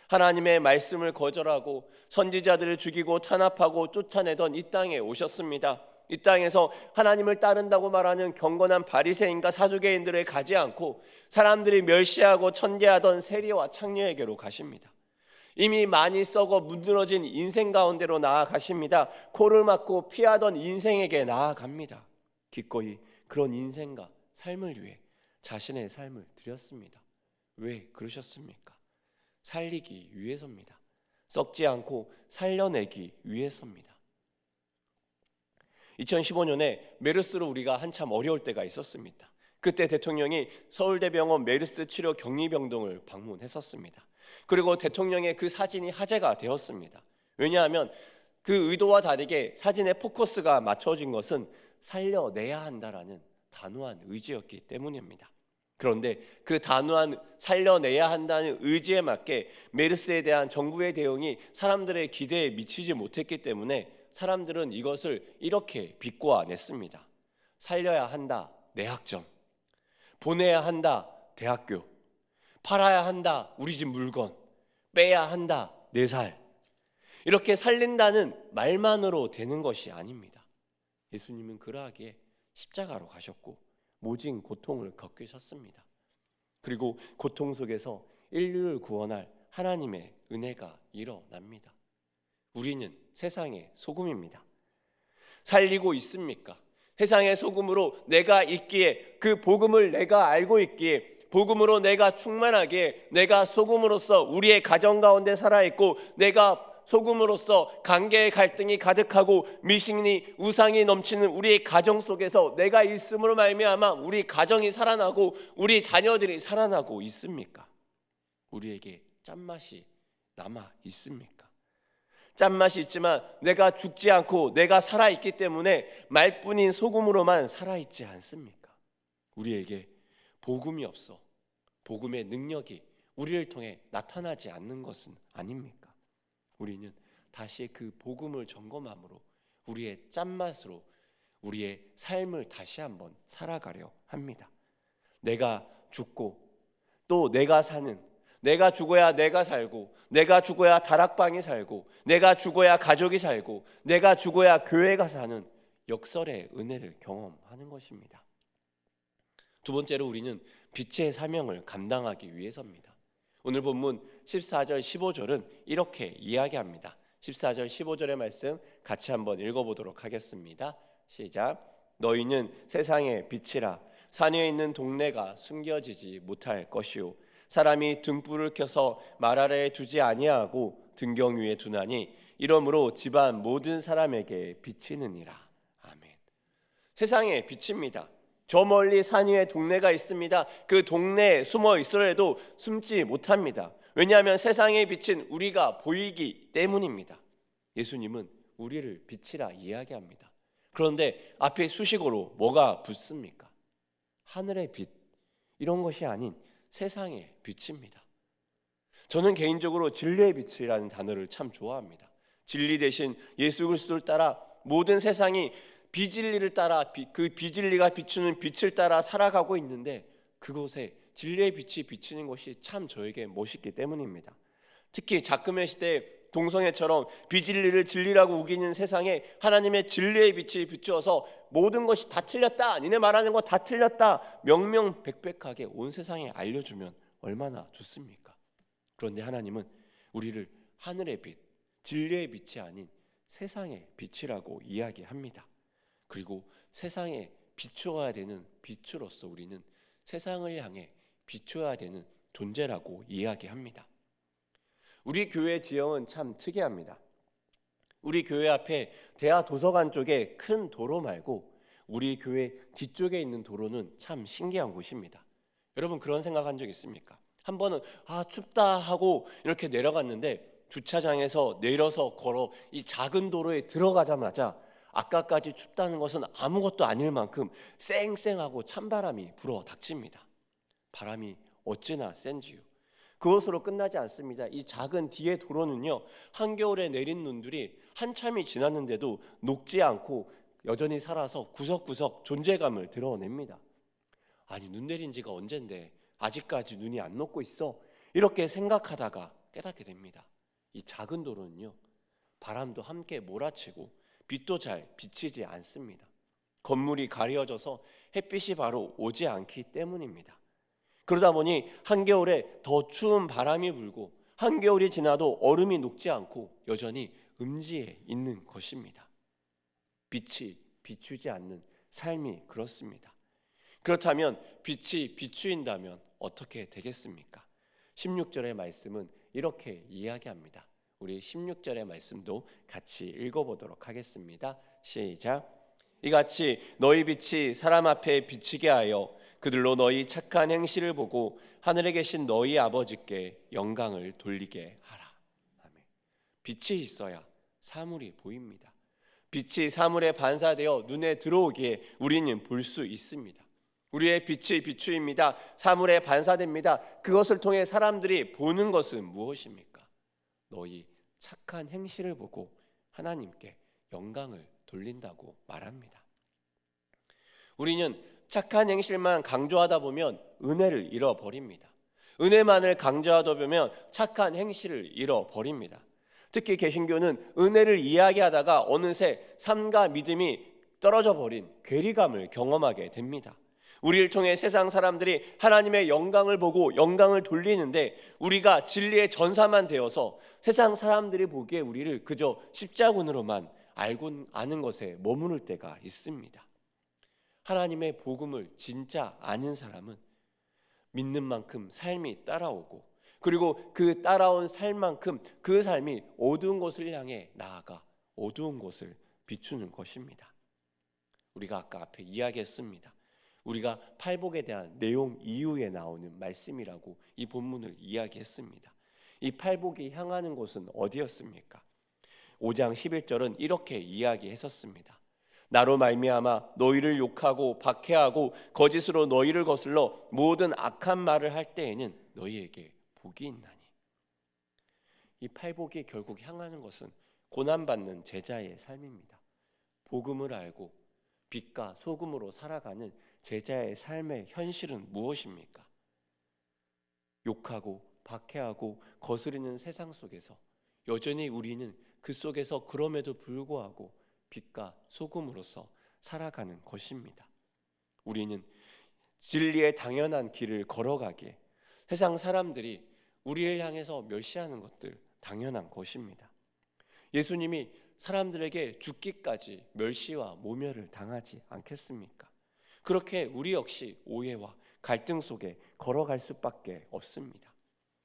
하나님의 말씀을 거절하고 선지자들을 죽이고 탄압하고 쫓아내던 이 땅에 오셨습니다. 이 땅에서 하나님을 따른다고 말하는 경건한 바리새인과 사두개인들을 가지 않고 사람들이 멸시하고 천대하던 세리와 창녀에게로 가십니다. 이미 많이 썩어 문드러진 인생 가운데로 나아가십니다. 코를 막고 피하던 인생에게 나아갑니다. 기꺼이 그런 인생과 삶을 위해 자신의 삶을 드렸습니다. 왜 그러셨습니까? 살리기 위해서입니다. 썩지 않고 살려내기 위해서입니다. 2015년에 메르스로 우리가 한참 어려울 때가 있었습니다. 그때 대통령이 서울대병원 메르스 치료 격리병동을 방문했었습니다. 그리고 대통령의 그 사진이 화제가 되었습니다. 왜냐하면 그 의도와 다르게 사진의 포커스가 맞춰진 것은 살려내야 한다라는 단호한 의지였기 때문입니다. 그런데 그 단호한 살려내야 한다는 의지에 맞게 메르스에 대한 정부의 대응이 사람들의 기대에 미치지 못했기 때문에 사람들은 이것을 이렇게 비꼬아냈습니다. 살려야 한다, 내학점. 보내야 한다, 대학교. 팔아야 한다, 우리 집 물건. 빼야 한다, 내 살. 이렇게 살린다는 말만으로 되는 것이 아닙니다. 예수님은 그러하기에 십자가로 가셨고 모진 고통을 겪으셨습니다. 그리고 고통 속에서 인류를 구원할 하나님의 은혜가 일어납니다. 우리는 세상의 소금입니다. 살리고 있습니까? 세상의 소금으로 내가 있기에, 그 복음을 내가 알고 있기에, 복음으로 내가 충만하게, 내가 소금으로서 우리의 가정 가운데 살아있고, 내가 소금으로서 관계의 갈등이 가득하고 미신이 우상이 넘치는 우리의 가정 속에서 내가 있음으로 말미암아 우리 가정이 살아나고 우리 자녀들이 살아나고 있습니까? 우리에게 짠맛이 남아 있습니까? 짠맛이 있지만 내가 죽지 않고 내가 살아있기 때문에 말뿐인 소금으로만 살아있지 않습니까? 우리에게 복음이 없어 복음의 능력이 우리를 통해 나타나지 않는 것은 아닙니까? 우리는 다시 그 복음을 점검함으로 우리의 짠맛으로 우리의 삶을 다시 한번 살아가려 합니다. 내가 죽고 또 내가 사는, 내가 죽어야 내가 살고, 내가 죽어야 다락방이 살고, 내가 죽어야 가족이 살고, 내가 죽어야 교회가 사는 역설의 은혜를 경험하는 것입니다. 두 번째로 우리는 빛의 사명을 감당하기 위해서입니다. 오늘 본문 14절 15절은 이렇게 이야기합니다. 14절 15절의 말씀 같이 한번 읽어보도록 하겠습니다. 시작. 너희는 세상의 빛이라. 산 위에 있는 동네가 숨겨지지 못할 것이요 사람이 등불을 켜서 말 아래에 두지 아니하고 등경 위에 두나니 이러므로 집안 모든 사람에게 비치느니라. 아멘. 세상의 빛입니다. 저 멀리 산 위에 동네가 있습니다. 그 동네에 숨어 있으려도 숨지 못합니다. 왜냐하면 세상의 빛은 우리가 보이기 때문입니다. 예수님은 우리를 빛이라 이야기합니다. 그런데 앞에 수식어로 뭐가 붙습니까? 하늘의 빛, 이런 것이 아닌 세상의 빛입니다. 저는 개인적으로 진리의 빛이라는 단어를 참 좋아합니다. 진리 대신 예수 그리스도를 따라 모든 세상이 비진리를 따라 그 비진리가 비추는 빛을 따라 살아가고 있는데 그곳에 진리의 빛이 비치는 것이 참 저에게 멋있기 때문입니다. 특히 작금의 시대에 동성애처럼 비진리를 진리라고 우기는 세상에 하나님의 진리의 빛이 비추어서 모든 것이 다 틀렸다, 니네 말하는 거 다 틀렸다, 명명백백하게 온 세상에 알려주면 얼마나 좋습니까? 그런데 하나님은 우리를 하늘의 빛, 진리의 빛이 아닌 세상의 빛이라고 이야기합니다. 그리고 세상에 비추어야 되는 빛으로서 우리는 세상을 향해 비추어야 되는 존재라고 이야기합니다. 우리 교회 지형은 참 특이합니다. 우리 교회 앞에 대하 도서관 쪽에 큰 도로 말고 우리 교회 뒤쪽에 있는 도로는 참 신기한 곳입니다. 여러분 그런 생각한 적 있습니까? 한 번은 춥다 하고 이렇게 내려갔는데 주차장에서 내려서 걸어 이 작은 도로에 들어가자마자 아까까지 춥다는 것은 아무것도 아닐 만큼 쌩쌩하고 찬바람이 불어 닥칩니다. 바람이 어찌나 센지요. 그것으로 끝나지 않습니다. 이 작은 뒤의 도로는요, 한겨울에 내린 눈들이 한참이 지났는데도 녹지 않고 여전히 살아서 구석구석 존재감을 드러냅니다. 아니, 눈 내린 지가 언젠데 아직까지 눈이 안 녹고 있어? 이렇게 생각하다가 깨닫게 됩니다. 이 작은 도로는요, 바람도 함께 몰아치고 빛도 잘 비치지 않습니다. 건물이 가려져서 햇빛이 바로 오지 않기 때문입니다. 그러다 보니 한겨울에 더 추운 바람이 불고 한겨울이 지나도 얼음이 녹지 않고 여전히 음지에 있는 것입니다. 빛이 비추지 않는 삶이 그렇습니다. 그렇다면 빛이 비추인다면 어떻게 되겠습니까? 16절의 말씀은 이렇게 이야기합니다. 우리 16절의 말씀도 같이 읽어보도록 하겠습니다. 시작. 이같이 너희 빛이 사람 앞에 비치게 하여 그들로 너희 착한 행실을 보고 하늘에 계신 너희 아버지께 영광을 돌리게 하라. 아멘. 빛이 있어야 사물이 보입니다. 빛이 사물에 반사되어 눈에 들어오기에 우리는 볼 수 있습니다. 우리의 빛이 비추입니다. 사물에 반사됩니다. 그것을 통해 사람들이 보는 것은 무엇입니까? 너희 착한 행실을 보고 하나님께 영광을 돌린다고 말합니다. 우리는 착한 행실만 강조하다 보면 은혜를 잃어버립니다. 은혜만을 강조하다 보면 착한 행실을 잃어버립니다. 특히 개신교는 은혜를 이야기하다가 어느새 삶과 믿음이 떨어져 버린 괴리감을 경험하게 됩니다. 우리를 통해 세상 사람들이 하나님의 영광을 보고 영광을 돌리는데 우리가 진리의 전사만 되어서 세상 사람들이 보기에 우리를 그저 십자군으로만 알고 아는 것에 머무를 때가 있습니다. 하나님의 복음을 진짜 아는 사람은 믿는 만큼 삶이 따라오고 그리고 그 따라온 삶만큼 그 삶이 어두운 곳을 향해 나아가 어두운 곳을 비추는 것입니다. 우리가 아까 앞에 이야기했습니다. 우리가 팔복에 대한 내용 이후에 나오는 말씀이라고 이 본문을 이야기했습니다. 이 팔복이 향하는 곳은 어디였습니까? 5장 11절은 이렇게 이야기했었습니다. 나로 말미암아 너희를 욕하고 박해하고 거짓으로 너희를 거슬러 모든 악한 말을 할 때에는 너희에게 복이 있나니. 이 팔복이 결국 향하는 것은 고난받는 제자의 삶입니다. 복음을 알고 빛과 소금으로 살아가는 제자의 삶의 현실은 무엇입니까? 욕하고 박해하고 거스르는 세상 속에서 여전히 우리는 그 속에서 그럼에도 불구하고 빛과 소금으로서 살아가는 것입니다. 우리는 진리의 당연한 길을 걸어가기에 세상 사람들이 우리를 향해서 멸시하는 것들 당연한 것입니다. 예수님이 사람들에게 죽기까지 멸시와 모멸을 당하지 않겠습니까? 그렇게 우리 역시 오해와 갈등 속에 걸어갈 수밖에 없습니다.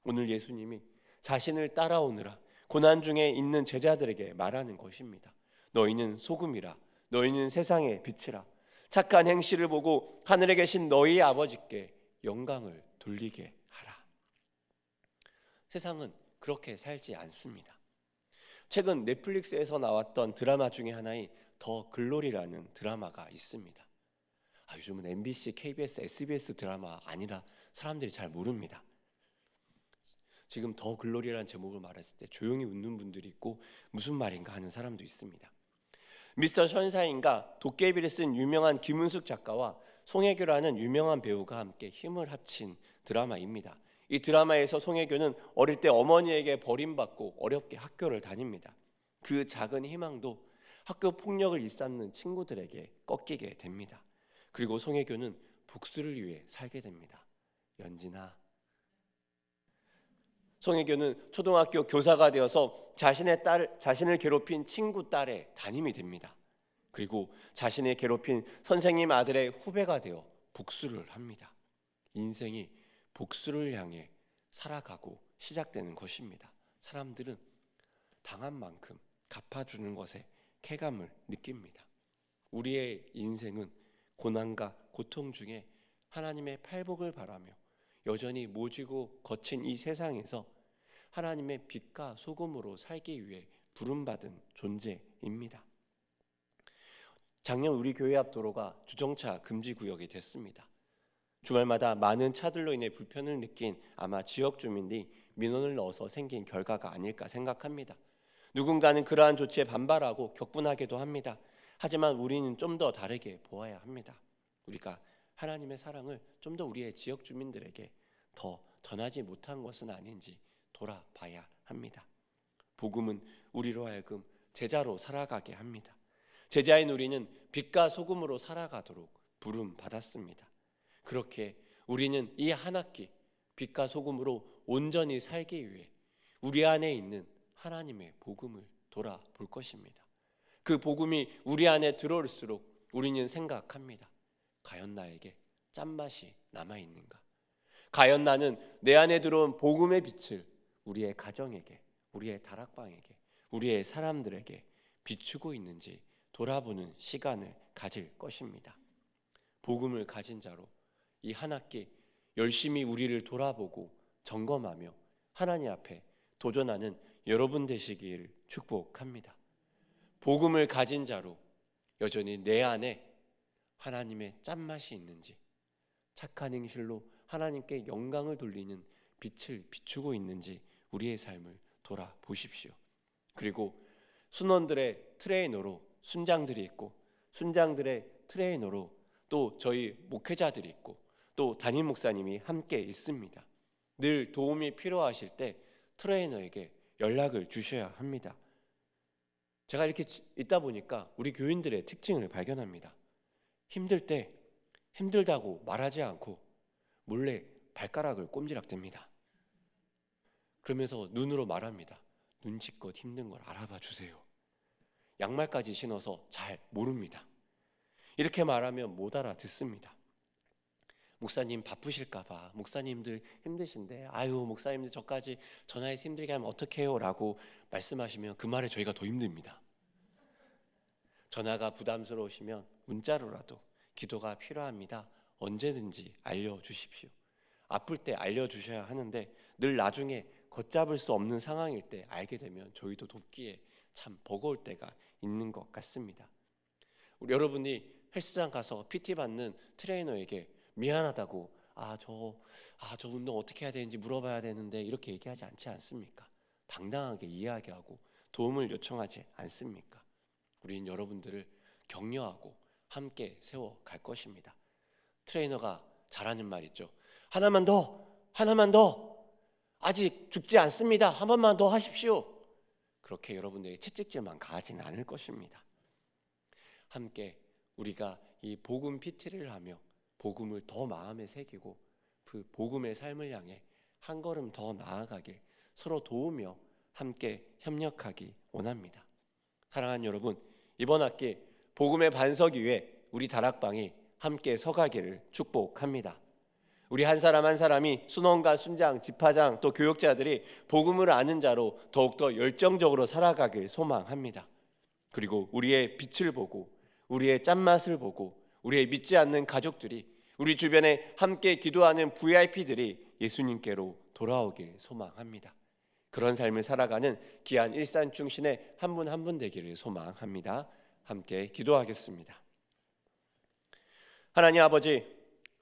오늘 예수님이 자신을 따라오느라 고난 중에 있는 제자들에게 말하는 것입니다. 너희는 소금이라, 너희는 세상의 빛이라. 착한 행실을 보고 하늘에 계신 너희 아버지께 영광을 돌리게 하라. 세상은 그렇게 살지 않습니다. 최근 넷플릭스에서 나왔던 드라마 중에 하나인 더 글로리라는 드라마가 있습니다. 요즘은 MBC, KBS, SBS 드라마 아니라 사람들이 잘 모릅니다. 지금 더 글로리라는 제목을 말했을 때 조용히 웃는 분들이 있고 무슨 말인가 하는 사람도 있습니다. 미스터 션샤인과 도깨비를 쓴 유명한 김은숙 작가와 송혜교라는 유명한 배우가 함께 힘을 합친 드라마입니다. 이 드라마에서 송혜교는 어릴 때 어머니에게 버림받고 어렵게 학교를 다닙니다. 그 작은 희망도 학교 폭력을 일삼는 친구들에게 꺾이게 됩니다. 그리고 송혜교는 복수를 위해 살게 됩니다. 연진아. 송혜교는 초등학교 교사가 되어서 자신을 괴롭힌 친구 딸의 담임이 됩니다. 그리고 자신을 괴롭힌 선생님 아들의 후배가 되어 복수를 합니다. 인생이 복수를 향해 살아가고 시작되는 것입니다. 사람들은 당한 만큼 갚아주는 것에 쾌감을 느낍니다. 우리의 인생은 고난과 고통 중에 하나님의 팔복을 바라며 여전히 모지고 거친 이 세상에서 하나님의 빛과 소금으로 살기 위해 부름받은 존재입니다. 작년 우리 교회 앞 도로가 주정차 금지 구역이 됐습니다. 주말마다 많은 차들로 인해 불편을 느낀 아마 지역 주민들이 민원을 넣어서 생긴 결과가 아닐까 생각합니다. 누군가는 그러한 조치에 반발하고 격분하기도 합니다. 하지만 우리는 좀 더 다르게 보아야 합니다. 우리가 하나님의 사랑을 좀 더 우리의 지역 주민들에게 더 전하지 못한 것은 아닌지 돌아봐야 합니다. 복음은 우리로 하여금 제자로 살아가게 합니다. 제자인 우리는 빛과 소금으로 살아가도록 부름 받았습니다. 그렇게 우리는 이 한 학기 빛과 소금으로 온전히 살기 위해 우리 안에 있는 하나님의 복음을 돌아볼 것입니다. 그 복음이 우리 안에 들어올수록 우리는 생각합니다. 과연 나에게 짠맛이 남아있는가? 과연 나는 내 안에 들어온 복음의 빛을 우리의 가정에게, 우리의 다락방에게, 우리의 사람들에게 비추고 있는지 돌아보는 시간을 가질 것입니다. 복음을 가진 자로 이 한 학기 열심히 우리를 돌아보고 점검하며 하나님 앞에 도전하는 여러분 되시기를 축복합니다. 복음을 가진 자로 여전히 내 안에 하나님의 짠맛이 있는지, 착한 행실로 하나님께 영광을 돌리는 빛을 비추고 있는지 우리의 삶을 돌아보십시오. 그리고 순원들의 트레이너로 순장들이 있고, 순장들의 트레이너로 또 저희 목회자들이 있고, 또 담임 목사님이 함께 있습니다. 늘 도움이 필요하실 때 트레이너에게 연락을 주셔야 합니다. 제가 이렇게 있다 보니까 우리 교인들의 특징을 발견합니다. 힘들 때 힘들다고 말하지 않고 몰래 발가락을 꼼지락댑니다. 그러면서 눈으로 말합니다. 눈치껏 힘든 걸 알아봐 주세요. 양말까지 신어서 잘 모릅니다. 이렇게 말하면 못 알아듣습니다. 목사님 바쁘실까 봐, 목사님들 힘드신데 아유 목사님들 저까지 전화해서 힘들게 하면 어떡해요? 라고 말씀하시면 그 말에 저희가 더 힘듭니다. 전화가 부담스러우시면 문자로라도 기도가 필요합니다. 언제든지 알려주십시오. 아플 때 알려주셔야 하는데 늘 나중에 걷잡을 수 없는 상황일 때 알게 되면 저희도 돕기에 참 버거울 때가 있는 것 같습니다. 우리 여러분이 헬스장 가서 PT 받는 트레이너에게 미안하다고 저 운동 어떻게 해야 되는지 물어봐야 되는데 이렇게 얘기하지 않지 않습니까? 당당하게 이야기하고 도움을 요청하지 않습니까? 우리는 여러분들을 격려하고 함께 세워갈 것입니다. 트레이너가 잘하는 말 있죠. 하나만 더 아직 죽지 않습니다. 한 번만 더 하십시오. 그렇게 여러분들의 채찍질만 가하지는 않을 것입니다. 함께 우리가 이 복음 PT를 하며 복음을 더 마음에 새기고 그 복음의 삶을 향해 한 걸음 더 나아가길 서로 도우며 함께 협력하기 원합니다. 사랑하는 여러분, 이번 학기 복음의 반석 위에 우리 다락방이 함께 서가기를 축복합니다. 우리 한 사람 한 사람이 순원과 순장, 집화장 또 교육자들이 복음을 아는 자로 더욱더 열정적으로 살아가길 소망합니다. 그리고 우리의 빛을 보고 우리의 짠맛을 보고 우리의 믿지 않는 가족들이 우리 주변에 함께 기도하는 VIP들이 예수님께로 돌아오길 소망합니다. 그런 삶을 살아가는 귀한 일산중신의 한 분 한 분 되기를 소망합니다. 함께 기도하겠습니다. 하나님 아버지,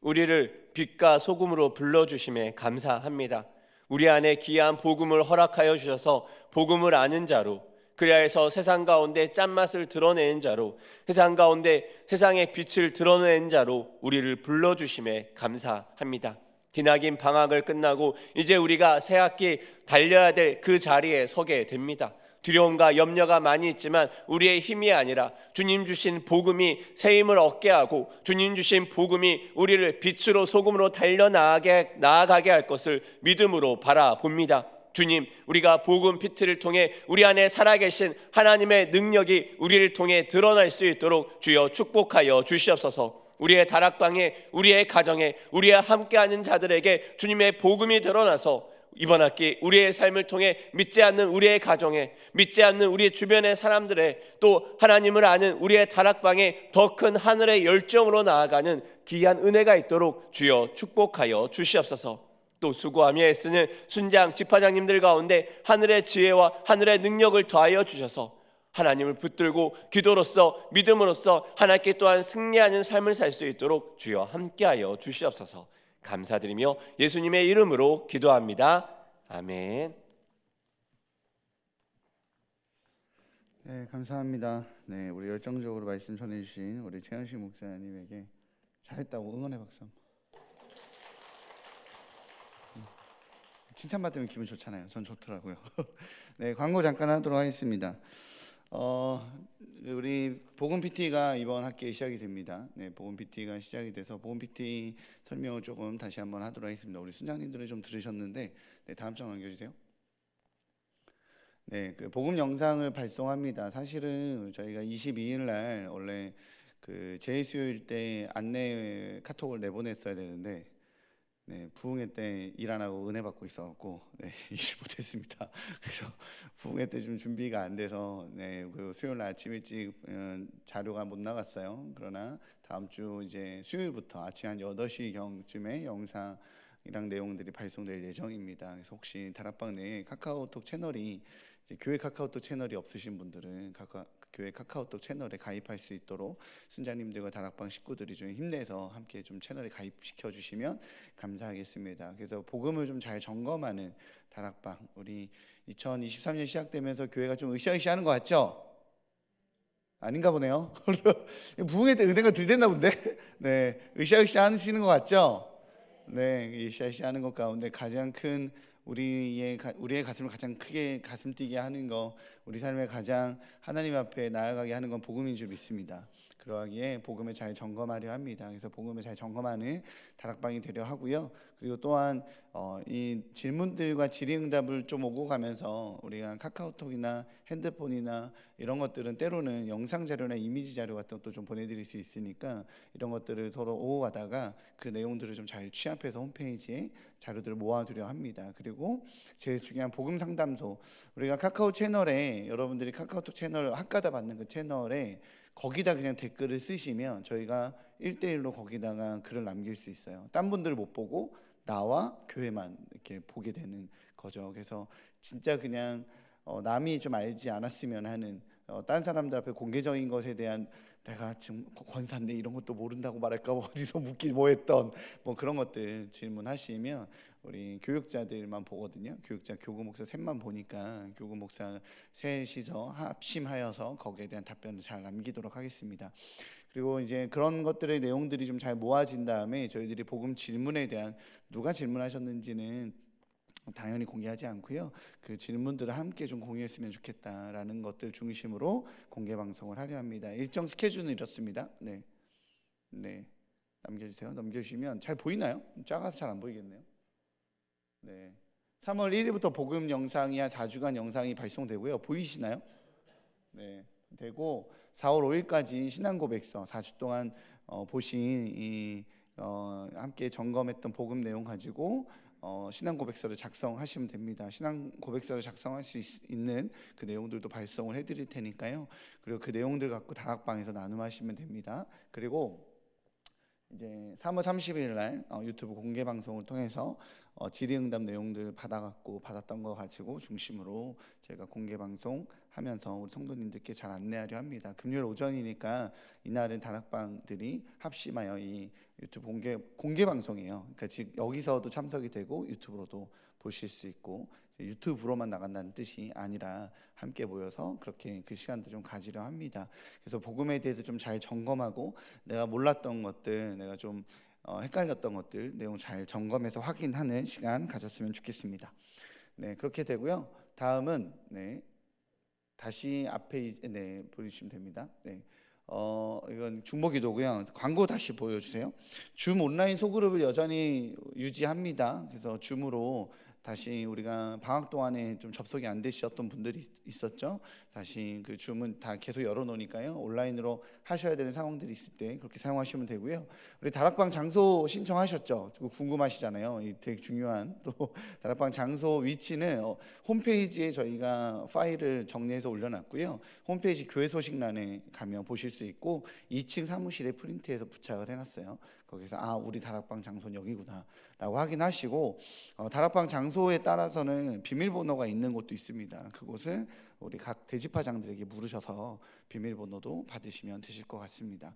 우리를 빛과 소금으로 불러주심에 감사합니다. 우리 안에 귀한 복음을 허락하여 주셔서 복음을 아는 자로, 그래야 해서 세상 가운데 짠맛을 드러내는 자로, 세상 가운데 세상의 빛을 드러내는 자로 우리를 불러주심에 감사합니다. 기나긴 방학을 끝나고 이제 우리가 새 학기 달려야 될 그 자리에 서게 됩니다. 두려움과 염려가 많이 있지만 우리의 힘이 아니라 주님 주신 복음이 새 힘을 얻게 하고 주님 주신 복음이 우리를 빛으로 소금으로 나아가게 할 것을 믿음으로 바라봅니다. 주님, 우리가 복음 피트를 통해 우리 안에 살아계신 하나님의 능력이 우리를 통해 드러날 수 있도록 주여 축복하여 주시옵소서. 우리의 다락방에, 우리의 가정에, 우리와 함께하는 자들에게 주님의 복음이 드러나서 이번 학기 우리의 삶을 통해 믿지 않는 우리의 가정에, 믿지 않는 우리의 주변의 사람들의, 또 하나님을 아는 우리의 다락방에 더 큰 하늘의 열정으로 나아가는 귀한 은혜가 있도록 주여 축복하여 주시옵소서. 또 수고하며 애쓰는 순장 집화장님들 가운데 하늘의 지혜와 하늘의 능력을 더하여 주셔서 하나님을 붙들고 기도로서 믿음으로써 하나님께 또한 승리하는 삶을 살 수 있도록 주여 함께하여 주시옵소서. 감사드리며 예수님의 이름으로 기도합니다. 아멘. 네, 감사합니다. 네, 우리 열정적으로 말씀 전해주신 우리 최현식 목사님에게 잘했다고 응원의 박수. 칭찬받으면 기분 좋잖아요. 전 좋더라고요. 네, 광고 잠깐 하도록 하겠습니다. 우리 복음 PT가 이번 학기에 시작이 됩니다. 네, 복음 PT가 시작이 돼서 복음 PT 설명을 조금 다시 한번 하도록 하겠습니다. 우리 순장님들은 좀 들으셨는데, 네, 다음 장 넘겨주세요. 네, 그 복음 영상을 발송합니다. 사실은 저희가 22일 날 원래 그 제수요일 때 안내 카톡을 내보냈어야 되는데, 네, 부흥회 때 일 안 하고 은혜 받고 있어갖고 네, 일을 못했습니다. 그래서 부흥회 때 좀 준비가 안 돼서 네, 그 수요일 날 아침 일찍 자료가 못 나갔어요. 그러나 다음 주 이제 수요일부터 아침 한 8시경쯤에 영상이랑 내용들이 발송될 예정입니다. 그래서 혹시 다락방 내에 카카오톡 채널이 이제 교회 카카오톡 채널이 없으신 분들은 교회 카카오톡 채널에 가입할 수 있도록 순자님들과 다락방 식구들이 좀 힘내서 함께 좀 채널에 가입시켜 주시면 감사하겠습니다. 그래서 복음을 좀 잘 점검하는 다락방, 우리 2023년 시작되면서 교회가 좀 으쌰으쌰하는 것 같죠? 아닌가 보네요. 부흥회 때 은혜가 덜 됐나 본데? 네, 으쌰으쌰 하시는 것 같죠? 네, 으쌰으쌰 하는 것 가운데 가장 큰 우리의 가슴을 가장 크게 가슴 뛰게 하는 거, 우리 삶에 가장 하나님 앞에 나아가게 하는 건 복음인 줄 믿습니다. 그러하기에 복음을 잘 점검하려 합니다. 그래서 복음을 잘 점검하는 다락방이 되려 하고요. 그리고 또한 이 질문들과 질의응답을 좀 오고 가면서 우리가 카카오톡이나 핸드폰이나 이런 것들은 때로는 영상 자료나 이미지 자료 같은 것도 좀 보내드릴 수 있으니까 이런 것들을 서로 오고 가다가 그 내용들을 좀 잘 취합해서 홈페이지에 자료들을 모아두려 합니다. 그리고 제일 중요한 복음 상담소, 우리가 카카오 채널에, 여러분들이 카카오톡 채널 학가다 받는 그 채널에 거기다 그냥 댓글을 쓰시면 저희가 1대1로 거기다가 글을 남길 수 있어요. 딴 분들 못 보고 나와 교회만 이렇게 보게 되는 거죠. 그래서 진짜 그냥 남이 좀 알지 않았으면 하는, 딴 사람들 앞에 공개적인 것에 대한 내가 지금 권사인데 이런 것도 모른다고 말할까, 어디서 묻기 뭐 했던 뭐 그런 것들 질문하시면 우리 교육자들만 보거든요. 교구 목사 셋만 보니까 교구 목사 셋이서 합심하여서 거기에 대한 답변을 잘 남기도록 하겠습니다. 그리고 이제 그런 것들의 내용들이 좀 잘 모아진 다음에 저희들이 복음 질문에 대한, 누가 질문하셨는지는 당연히 공개하지 않고요. 그 질문들을 함께 좀 공유했으면 좋겠다라는 것들 중심으로 공개 방송을 하려 합니다. 일정 스케줄은 이렇습니다. 네, 남겨주세요. 넘겨주시면 잘 보이나요? 작아서 잘 안 보이겠네요. 네, 3월 1일부터 복음 영상이 한 4주간 영상이 발송되고요. 보이시나요? 네, 되고 4월 5일까지 신앙 고백서 4주 동안 보신 이 함께 점검했던 복음 내용 가지고 신앙 고백서를 작성하시면 됩니다. 신앙 고백서를 작성할 수 있는 그 내용들도 발송을 해드릴 테니까요. 그리고 그 내용들 갖고 다락방에서 나눔하시면 됩니다. 그리고 이제 3월 30일 날 유튜브 공개 방송을 통해서 질의응답 내용들 받았던 거 가지고 중심으로 제가 공개 방송하면서 우리 성도님들께 잘 안내하려 합니다. 금요일 오전이니까 이날은 다락방들이 합심하여 이 유튜브 공개 방송이에요. 그러니까 지금 여기서도 참석이 되고 유튜브로도 보실 수 있고, 유튜브로만 나간다는 뜻이 아니라 함께 모여서 그렇게 그 시간도 좀 가지려 합니다. 그래서 복음에 대해서 좀 잘 점검하고 내가 몰랐던 것들, 내가 좀 헷갈렸던 것들 내용 잘 점검해서 확인하는 시간 가졌으면 좋겠습니다. 네, 그렇게 되고요. 다음은 다시 앞에 보여주시면 됩니다. 이건 중보기도고요. 광고 다시 보여주세요. 줌 온라인 소그룹을 여전히 유지합니다. 그래서 줌으로 다시 우리가 방학 동안에 좀 접속이 안 되셨던 분들이 있었죠. 다시 그 줌은 다 계속 열어놓으니까요. 온라인으로 하셔야 되는 상황들이 있을 때 그렇게 사용하시면 되고요. 우리 다락방 장소 신청하셨죠? 그거 궁금하시잖아요. 이 되게 중요한 또 다락방 장소 위치는 홈페이지에 저희가 파일을 정리해서 올려놨고요. 홈페이지 교회 소식란에 가면 보실 수 있고 2층 사무실에 프린트해서 부착을 해놨어요. 거기서 우리 다락방 장소는 여기구나 라고 확인하시고, 다락방 장소에 따라서는 비밀번호가 있는 곳도 있습니다. 그곳은 우리 각 대지파장들에게 물으셔서 비밀번호도 받으시면 되실 것 같습니다.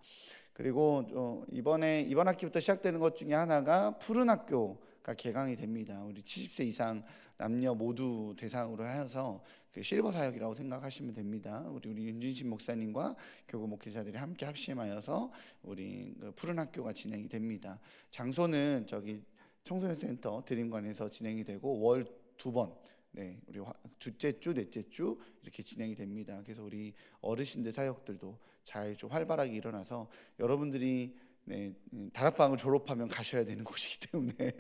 그리고 이번 학기부터 시작되는 것 중에 하나가 푸른 학교가 개강이 됩니다. 우리 70세 이상 남녀 모두 대상으로 해서 그 실버 사역이라고 생각하시면 됩니다. 우리 윤진신 목사님과 교구 목회자들이 함께 합심하여서 우리 그 푸른 학교가 진행이 됩니다. 장소는 저기 청소년 센터 드림관에서 진행이 되고 월 2번, 우리 둘째 주, 넷째 주 이렇게 진행이 됩니다. 그래서 우리 어르신들 사역들도 잘 좀 활발하게 일어나서 여러분들이 다락방을 졸업하면 가셔야 되는 곳이기 때문에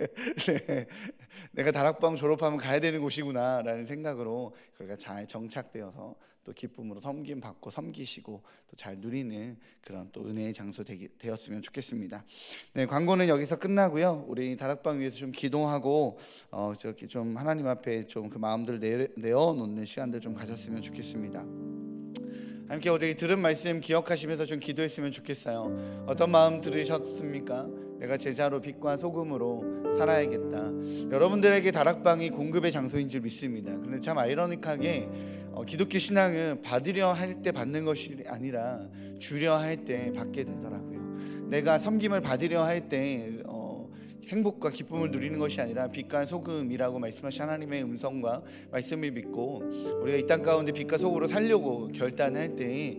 내가 다락방 졸업하면 가야 되는 곳이구나 라는 생각으로 거기가 잘 정착되어서 또 기쁨으로 섬김 받고 섬기시고 또 잘 누리는 그런 또 은혜의 장소 되었으면 좋겠습니다. 광고는 여기서 끝나고요. 우리 다락방 위해서 좀 기도하고 저렇게 좀 하나님 앞에 좀 그 마음들을 내어놓는 시간들 좀 가졌으면 좋겠습니다. 함께 우리 들은 말씀 기억하시면서 좀 기도했으면 좋겠어요. 어떤 마음 들으셨습니까? 내가 제자로 빛과 소금으로 살아야겠다. 여러분들에게 다락방이 공급의 장소인 줄 믿습니다. 그런데 참 아이러니하게 기독교 신앙은 받으려 할 때 받는 것이 아니라 주려 할 때 받게 되더라고요. 내가 섬김을 받으려 할 때 행복과 기쁨을 누리는 것이 아니라 빛과 소금이라고 말씀하신 하나님의 음성과 말씀을 믿고 우리가 이 땅 가운데 빛과 소금으로 살려고 결단할 때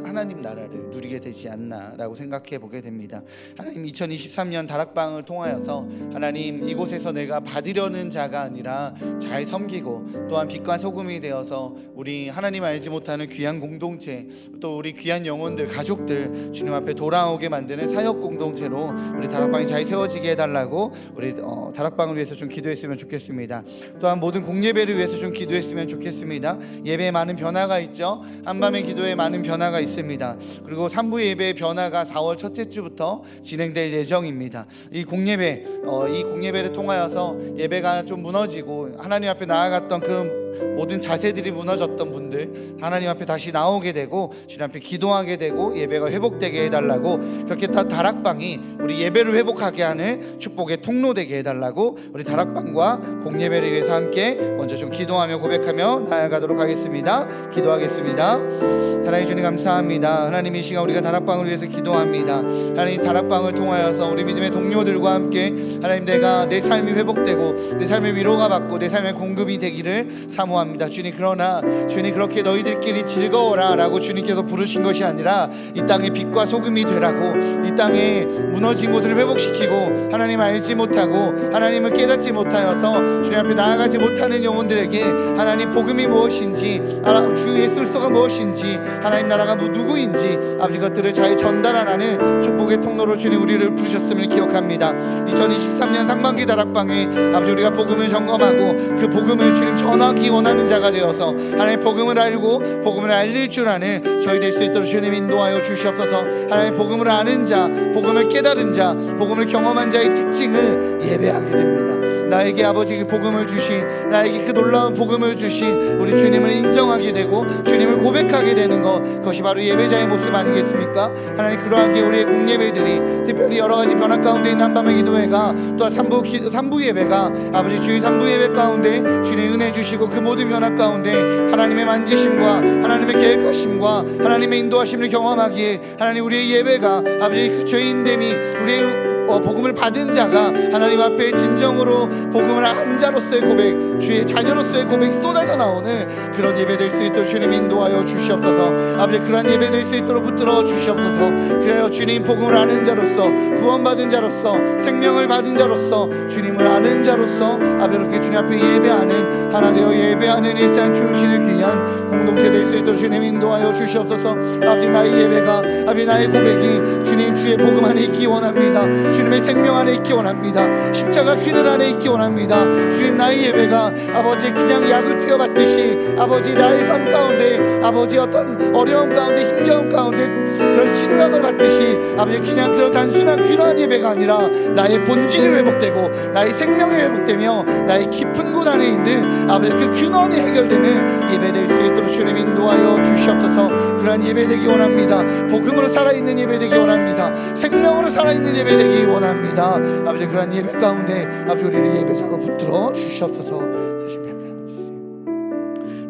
하나님 나라를 누리게 되지 않나라고 생각해 보게 됩니다. 하나님 2023년 다락방을 통하여서 하나님 이곳에서 내가 받으려는 자가 아니라 잘 섬기고 또한 빛과 소금이 되어서 우리 하나님 알지 못하는 귀한 공동체 또 우리 귀한 영혼들 가족들 주님 앞에 돌아오게 만드는 사역 공동체로 우리 다락방이 잘 세워지게 해달라고 우리 다락방을 위해서 좀 기도했으면 좋겠습니다. 또한 모든 공예배를 위해서 좀 기도했으면 좋겠습니다. 예배에 많은 변화가 있죠. 한밤의 기도에 많은 변화가 있습니다. 그리고 3부 예배의 변화가 4월 첫째 주부터 진행될 예정입니다. 이 공예배를 통하여서 예배가 좀 무너지고 하나님 앞에 나아갔던 그 모든 자세들이 무너졌던 분들 하나님 앞에 다시 나오게 되고 주님 앞에 기도하게 되고 예배가 회복되게 해달라고 그렇게 다락방이 우리 예배를 회복하게 하는 축복의 통로 되게 해달라고 우리 다락방과 공예배를 위해서 함께 먼저 좀 기도하며 고백하며 나아가도록 하겠습니다. 기도하겠습니다. 사랑해 주님 감사합니다. 하나님 이 시간 우리가 다락방을 위해서 기도합니다. 하나님 다락방을 통하여서 우리 믿음의 동료들과 함께 하나님 내가 내 삶이 회복되고 내 삶의 위로가 받고 내 삶의 공급이 되기를 사모합니다. 주님 그러나 주님 그렇게 너희들끼리 즐거워라 라고 주님께서 부르신 것이 아니라 이 땅에 빛과 소금이 되라고 이 땅에 무너진 곳을 회복시키고 하나님 알지 못하고 하나님을 깨닫지 못하여서 주님 앞에 나아가지 못하는 영혼들에게 하나님 복음이 무엇인지 주 예수가 무엇인지 하나님 나라가 누구인지 아버지 것들을 잘 전달하라는 축복의 통로로 주님 우리를 부르셨음을 기억합니다. 2023년 상반기 다락방에 아버지 우리가 복음을 점검하고 그 복음을 주님 전하기 원하는 자가 되어서 하나님 복음을 알고 복음을 알릴 줄 아는 저희 될 수 있도록 주님 인도하여 주시옵소서. 하나님 복음을 아는 자, 복음을 깨달은 자, 복음을 경험한 자의 특징을 예배하게 됩니다. 나에게 아버지 복음을 주신 나에게 그 놀라운 복음을 주신 우리 주님을 인정하게 되고 주님을 고백하게 되는 것 그것이 바로 예배자의 모습 아니겠습니까? 하나님 그러하게 우리의 공예배들이 특별히 여러 가지 변화 가운데 있는 한밤의 기도회가 또한 3부 예배가 아버지 주의 3부 예배 가운데 주님 은혜 주시고 그 모든 변화 가운데 하나님의 만지심과 하나님의 계획하심과 하나님의 인도하심을 경험하기에 하나님 우리의 예배가 아버지 그 죄인됨이 우리의 복음을 받은 자가 하나님 앞에 진정으로 복음을 한 자로서의 고백, 주의 자녀로서의 고백이 쏟아져 나오는 그런 예배 될 수 있도록 주님 인도하여 주시옵소서. 아버지 그러한 예배 될 수 있도록 붙들어 주시옵소서. 그래요 주님, 복음을 아는 자로서, 구원받은 자로서, 생명을 받은 자로서, 주님을 아는 자로서 아버지 이렇게 주님 앞에 예배하는, 하나 되어 예배하는 일산 중심의 귀한 공동체 될 수 있도록 주님 인도하여 주시옵소서. 아버지 나의 예배가, 아버지 나의 고백이 주님 주의 복음 안에 있기 원합니다. 주님의 생명 안에 있기 원합니다. 십자가 그늘 안에 있기 원합니다. 주님 나의 예배가 아버지 그냥 약을 투여받듯이 아버지 나의 삶 가운데 아버지 어떤 어려움 가운데 힘겨움 가운데 그런 치료약을 받듯이 아버지 그냥 그런 단순한 그러한 예배가 아니라 나의 본질이 회복되고 나의 생명이 회복되며 나의 깊은 곳 안에 있는 아버지 그 근원이 해결되는 예배 될 수 있도록 주님 인도하여 주시옵소서. 그러한 예배 되기 원합니다. 복음으로 살아있는 예배 되기 원합니다. 생명으로 살아있는 예배 되기 원합니다. 아버지 그러한 예배 가운데 아버지 우리를 예배자로 붙들어 주시옵소서.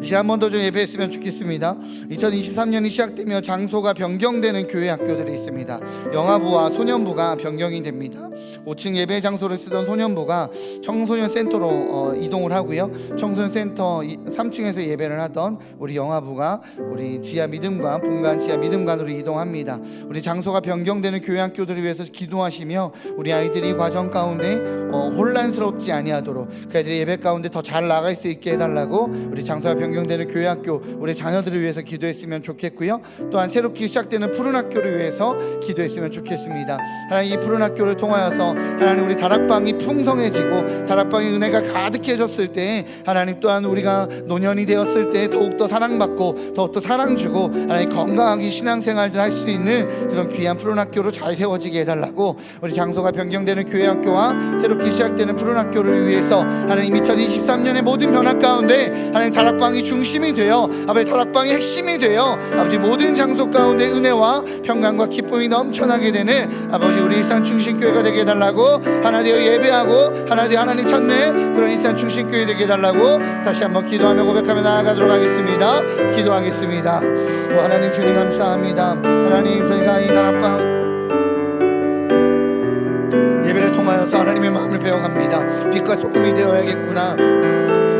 이제 한 번 더 좀 예배했으면 좋겠습니다. 2023년이 시작되며 장소가 변경되는 교회 학교들이 있습니다. 영아부와 소년부가 변경이 됩니다. 5층 예배 장소를 쓰던 소년부가 청소년 센터로 이동을 하고요. 청소년 센터 3층에서 예배를 하던 우리 영아부가 우리 지하 믿음관, 본관 지하 믿음관으로 이동합니다. 우리 장소가 변경되는 교회 학교들을 위해서 기도하시며 우리 아이들이 과정 가운데 혼란스럽지 아니하도록 그 아이들이 예배 가운데 더 잘 나갈 수 있게 해달라고 우리 장소가 변경되는 교회 학교 우리 자녀들을 위해서 기도했으면 좋겠고요. 또한 새롭게 시작되는 푸른 학교를 위해서 기도했으면 좋겠습니다. 하나님 이 푸른 학교를 통하여서 하나님 우리 다락방이 풍성해지고 다락방의 은혜가 가득해졌을 때 하나님 또한 우리가 노년이 되었을 때 더욱더 사랑받고 더욱더 사랑 주고 하나님 건강하게 신앙생활을 할 수 있는 그런 귀한 푸른 학교로 잘 세워지게 해달라고 우리 장소가 변경되는 교회 학교와 새롭게 시작되는 푸른 학교를 위해서 하나님 2023년의 모든 변화 가운데 하나님 다락방이 중심이 되어 아버지 다락방이 핵심이 되어 아버지 모든 장소 가운데 은혜와 평강과 기쁨이 넘쳐나게 되는 아버지 우리 일산 충신교회가 되게 해달라고 하나 되어 예배하고 하나 되어 하나님 찾는 그런 일산 충신교회 되게 해달라고 다시 한번 기도하며 고백하며 나아가도록 하겠습니다. 기도하겠습니다. 하나님 주님 감사합니다. 하나님 저희가 이 다락방 예배를 통하여서 하나님의 마음을 배워갑니다. 빛과 소금이 되어야겠구나.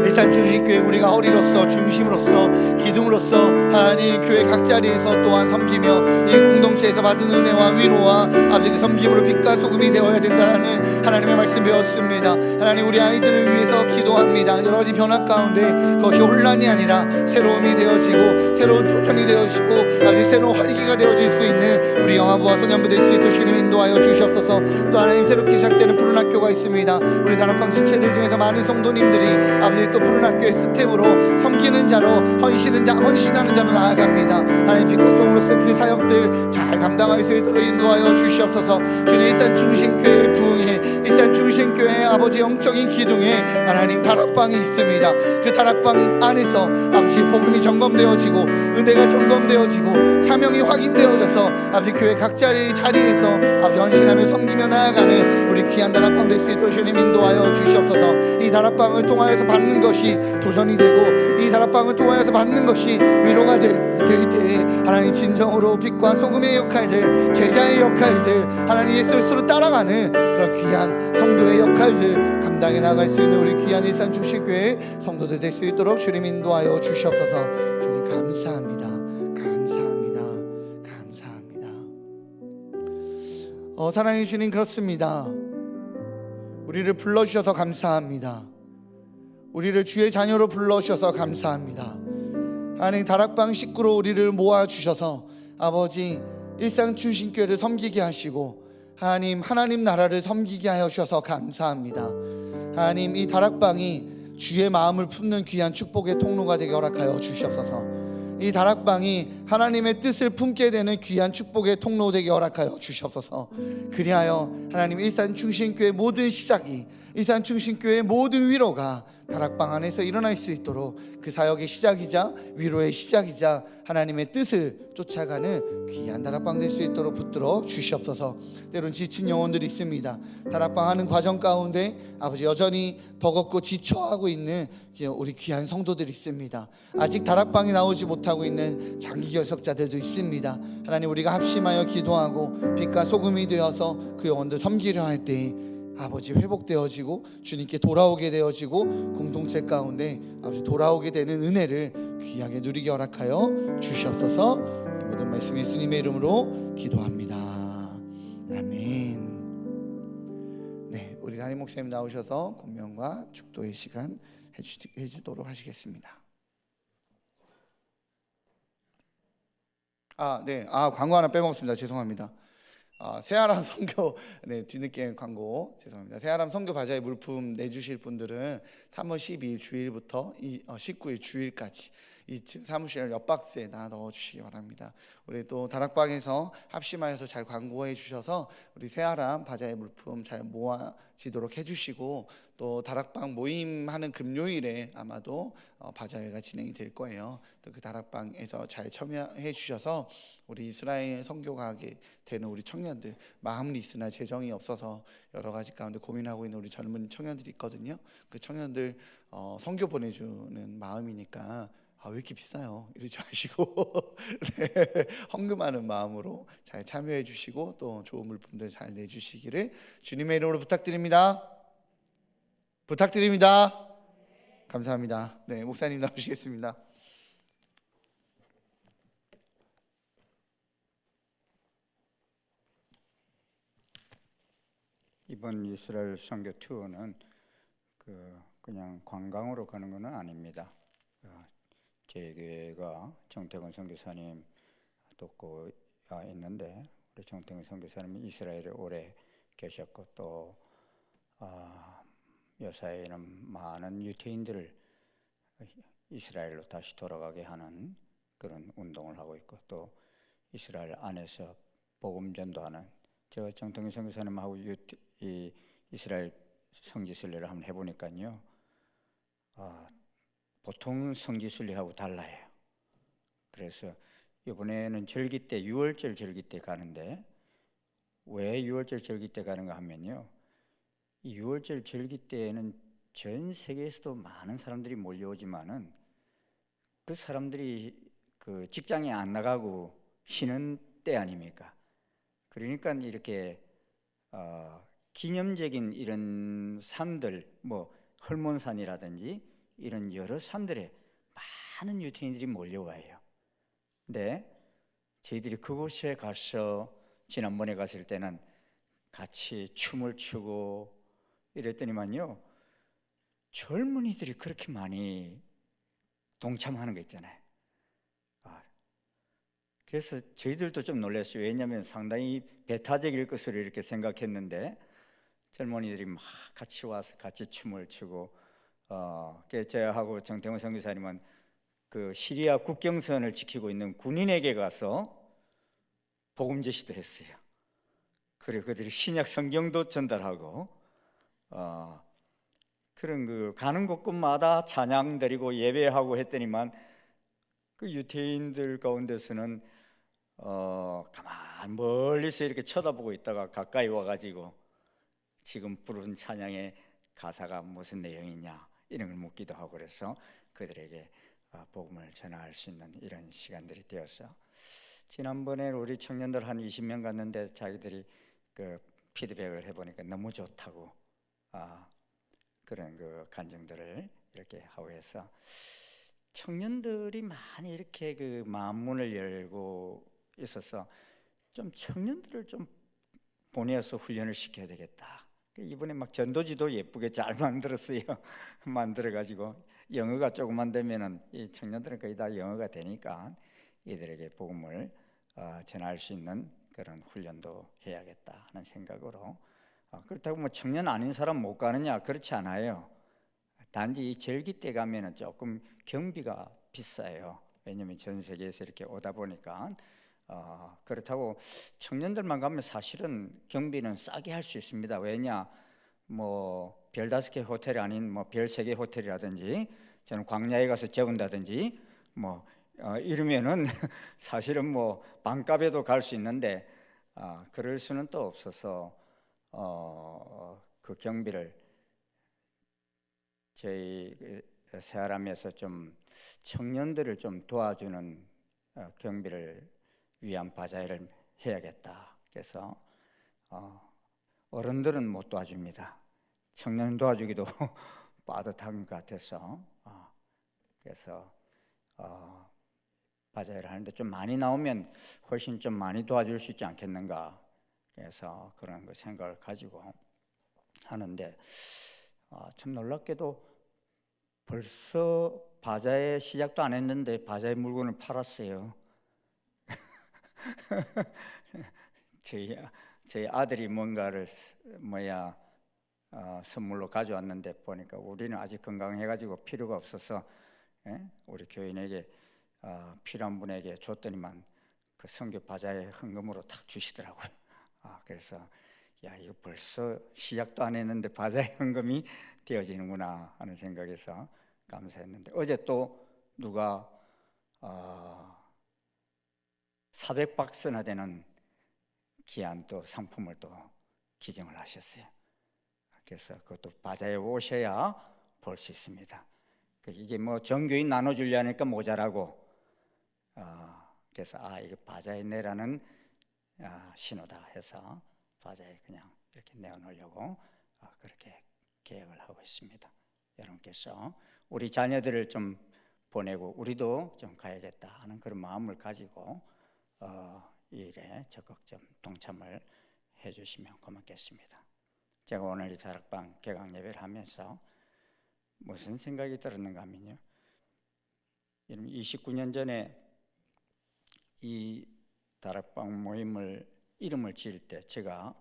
일산 중심교회 우리가 허리로서 중심으로서 기둥으로서 하나님 교회 각 자리에서 또한 섬기며 이 공동체에서 받은 은혜와 위로와 아버지 그 섬김으로 빛과 소금이 되어야 된다는 하나님의 말씀 배웠습니다. 하나님 우리 아이들을 위해서 기도합니다. 여러 가지 변화 가운데 그것이 혼란이 아니라 새로움이 되어지고 새로운 도전이 되어지고 아버지 새로운 활기가 되어질 수 있는 우리 영아부와 소년부 될 수 있도록 주님 인도하여 주시옵소서. 또 하나님 새롭게 시작되는 푸른 학교가 있습니다. 우리 다락방 지체들 중에서 많은 성도님들이 아버지 또 푸른 학교의 스텝으로 섬기는 자로 헌신하는 자로 나아갑니다. 하나님 빛과 소금으로서 그 사역들 잘 감당할 수 있도록 인도하여 주시옵소서. 주님 일산 중심교회 부흥회 일산 중심교회 아버지 영적인 기둥에 하나님 다락방이 있습니다. 그 다락방 안에서 아버지 복음이 점검되어지고 은혜가 점검되어지고 사명이 확인되어져서 아버지 교회 각 자리에서 아버지 헌신하며 섬기며 나아가는 우리 귀한 다락방 될 수 있도록 주님 인도하여 주시옵소서. 이 다락방을 통하여서 받는 것이 도전이 되고 이 다락방을 통하여서 받는 것이 위로가 될 때 하나님 진정으로 빛과 소금의 역할들 제자의 역할들 하나님 예수를 스스로 따라가는 그런 귀한 성도의 역할들 감당해 나갈 수 있는 우리 귀한 일산 중심교회 성도들 될 수 있도록 주님 인도하여 주시옵소서. 주님 감사합니다. 감사합니다. 감사합니다. 사랑해 주님 그렇습니다. 우리를 불러주셔서 감사합니다. 우리를 주의 자녀로 불러주셔서 감사합니다. 하나님 다락방 식구로 우리를 모아주셔서 아버지 일산 중심교회를 섬기게 하시고 하나님 나라를 섬기게 하여 주셔서 감사합니다. 하나님 이 다락방이 주의 마음을 품는 귀한 축복의 통로가 되게 허락하여 주시옵소서. 이 다락방이 하나님의 뜻을 품게 되는 귀한 축복의 통로 되게 허락하여 주시옵소서. 그리하여 하나님 일산 중심교회 모든 시작이 이산충신교회 모든 위로가 다락방 안에서 일어날 수 있도록 그 사역의 시작이자 위로의 시작이자 하나님의 뜻을 쫓아가는 귀한 다락방 될 수 있도록 붙들어 주시옵소서. 때론 지친 영혼들이 있습니다. 다락방 하는 과정 가운데 아버지 여전히 버겁고 지쳐하고 있는 우리 귀한 성도들이 있습니다. 아직 다락방에 나오지 못하고 있는 장기 결석자들도 있습니다. 하나님, 우리가 합심하여 기도하고 빛과 소금이 되어서 그 영혼들 섬기려 할 때 아버지 회복되어지고 주님께 돌아오게 되어지고 공동체 가운데 아버지 돌아오게 되는 은혜를 귀하게 누리게 허락하여 주시옵소서. 이 모든 말씀 예수님의 이름으로 기도합니다. 아멘. 네, 우리 담임 목사님 나오셔서 권면과 축도의 시간 해주도록 하시겠습니다. 광고 하나 빼먹었습니다. 죄송합니다. 새아람 선교 뒤늦게 광고 죄송합니다. 새아람 선교 바자회 물품 내주실 분들은 3월 12일 주일부터 19일 주일까지 2층 사무실 옆 박스에다 넣어주시기 바랍니다. 우리 또 다락방에서 합심하여서 잘 광고해 주셔서 우리 새아람 바자회 물품 잘 모아지도록 해주시고, 또 다락방 모임하는 금요일에 아마도 바자회가 진행이 될 거예요. 또 그 다락방에서 잘 참여해 주셔서 우리 이스라엘 선교 가게 되는 우리 청년들, 마음은 있으나 재정이 없어서 여러 가지 가운데 고민하고 있는 우리 젊은 청년들이 있거든요. 그 청년들 선교 보내주는 마음이니까 왜 이렇게 비싸요? 이러지 마시고 네, 헌금하는 마음으로 잘 참여해 주시고 또 좋은 물품들 잘 내주시기를 주님의 이름으로 부탁드립니다. 감사합니다. 네, 목사님 나오시겠습니다. 이번 이스라엘 선교 투어는 그냥 관광으로 가는 건 아닙니다. 제 교회가 정태근 선교사님 돕고 있는데, 우리 정태근 선교사님이 이스라엘에 오래 계셨고 또 요사이에는 많은 유태인들을 이스라엘로 다시 돌아가게 하는 그런 운동을 하고 있고, 또 이스라엘 안에서 복음 전도하는, 제가 정태근 선교사님하고 이 이스라엘 성지순례를 한번 해보니까요, 보통 성지순례하고 달라요. 그래서 이번에는 절기 때 6월절 절기 때 가는데, 왜 6월절 절기 때 가는가 하면요, 이 6월절 절기 때에는 전 세계에서도 많은 사람들이 몰려오지만은 그 사람들이 그 직장에 안 나가고 쉬는 때 아닙니까? 그러니까 이렇게 기념적인 이런 산들, 뭐 헐몬산이라든지 이런 여러 산들에 많은 유태인들이 몰려와요. 근데 저희들이 그곳에 가서 지난번에 갔을 때는 같이 춤을 추고 이랬더니만요, 젊은이들이 그렇게 많이 동참하는 거 있잖아요. 그래서 저희들도 좀 놀랐어요. 왜냐하면 상당히 배타적일 것으로 이렇게 생각했는데 젊은이들이 막 같이 와서 같이 춤을 추고, 저하고 정태훈 선교사님은 그 시리아 국경선을 지키고 있는 군인에게 가서 복음 제시도 했어요. 그리고 그들이 신약 성경도 전달하고, 그런 그 가는 곳곳마다 찬양 드리고 예배하고 했더니만 그 유태인들 가운데서는 가만 멀리서 이렇게 쳐다보고 있다가 가까이 와가지고 지금 부른 찬양의 가사가 무슨 내용이냐 이런 걸 묻기도 하고, 그래서 그들에게 복음을 전할 수 있는 이런 시간들이 되었어. 지난번에 우리 청년들 한 20명 갔는데 자기들이 그 피드백을 해보니까 너무 좋다고 그런 그 간증들을 이렇게 하고 해서, 청년들이 많이 이렇게 그 마음문을 열고 있어서 좀 청년들을 좀 보내서 훈련을 시켜야 되겠다. 이번에 막 전도지도 예쁘게 잘 만들었어요. 만들어가지고 영어가 조금만 되면은 이 청년들은 거의 다 영어가 되니까 이들에게 복음을 전할 수 있는 그런 훈련도 해야겠다 하는 생각으로, 그렇다고 뭐 청년 아닌 사람 못 가느냐, 그렇지 않아요. 단지 이 절기 때 가면은 조금 경비가 비싸요. 왜냐하면 전 세계에서 이렇게 오다 보니까. 그렇다고 청년들만 가면 사실은 경비는 싸게 할 수 있습니다. 왜냐, 뭐 별 5개 호텔이 아닌 뭐 별 3개 호텔이라든지 저는 광야에 가서 재운다든지 뭐 이러면은 사실은 뭐 반값에도 갈 수 있는데 그럴 수는 또 없어서 그 경비를 저희 새아람에서 좀 청년들을 좀 도와주는 경비를 위한 바자회를 해야겠다. 그래서 어른들은 못 도와줍니다. 청년 도와주기도 빠듯한 것 같아서 그래서 바자회를 하는데 좀 많이 나오면 훨씬 좀 많이 도와줄 수 있지 않겠는가. 그래서 그런 거 생각을 가지고 하는데 참 놀랍게도 벌써 바자회 시작도 안 했는데 바자회 물건을 팔았어요. 저희 아들이 뭔가를 선물로 가져왔는데 보니까 우리는 아직 건강해가지고 필요가 없어서 우리 교인에게 필요한 분에게 줬더니만 그 선교 바자회 헌금으로 딱 주시더라고요. 그래서 야, 이거 벌써 시작도 안 했는데 바자회 헌금이 되어지는구나 하는 생각에서 감사했는데, 어제 또 누가 400박스나 되는 귀한 또 상품을 또 기증을 하셨어요. 그래서 그것도 바자회에 오셔야 볼 수 있습니다. 이게 뭐 전교인 나눠주려니까 모자라고 그래서 이거 바자회 내라는 신호다 해서 바자회 그냥 이렇게 내어놓으려고 그렇게 계획을 하고 있습니다. 여러분께서 우리 자녀들을 좀 보내고 우리도 좀 가야겠다 하는 그런 마음을 가지고 이 일에 적극 좀 동참을 해주시면 고맙겠습니다. 제가 오늘 이 다락방 개강 예배를 하면서 무슨 생각이 들었는가 하면요, 29년 전에 이 다락방 모임을 이름을 지을 때 제가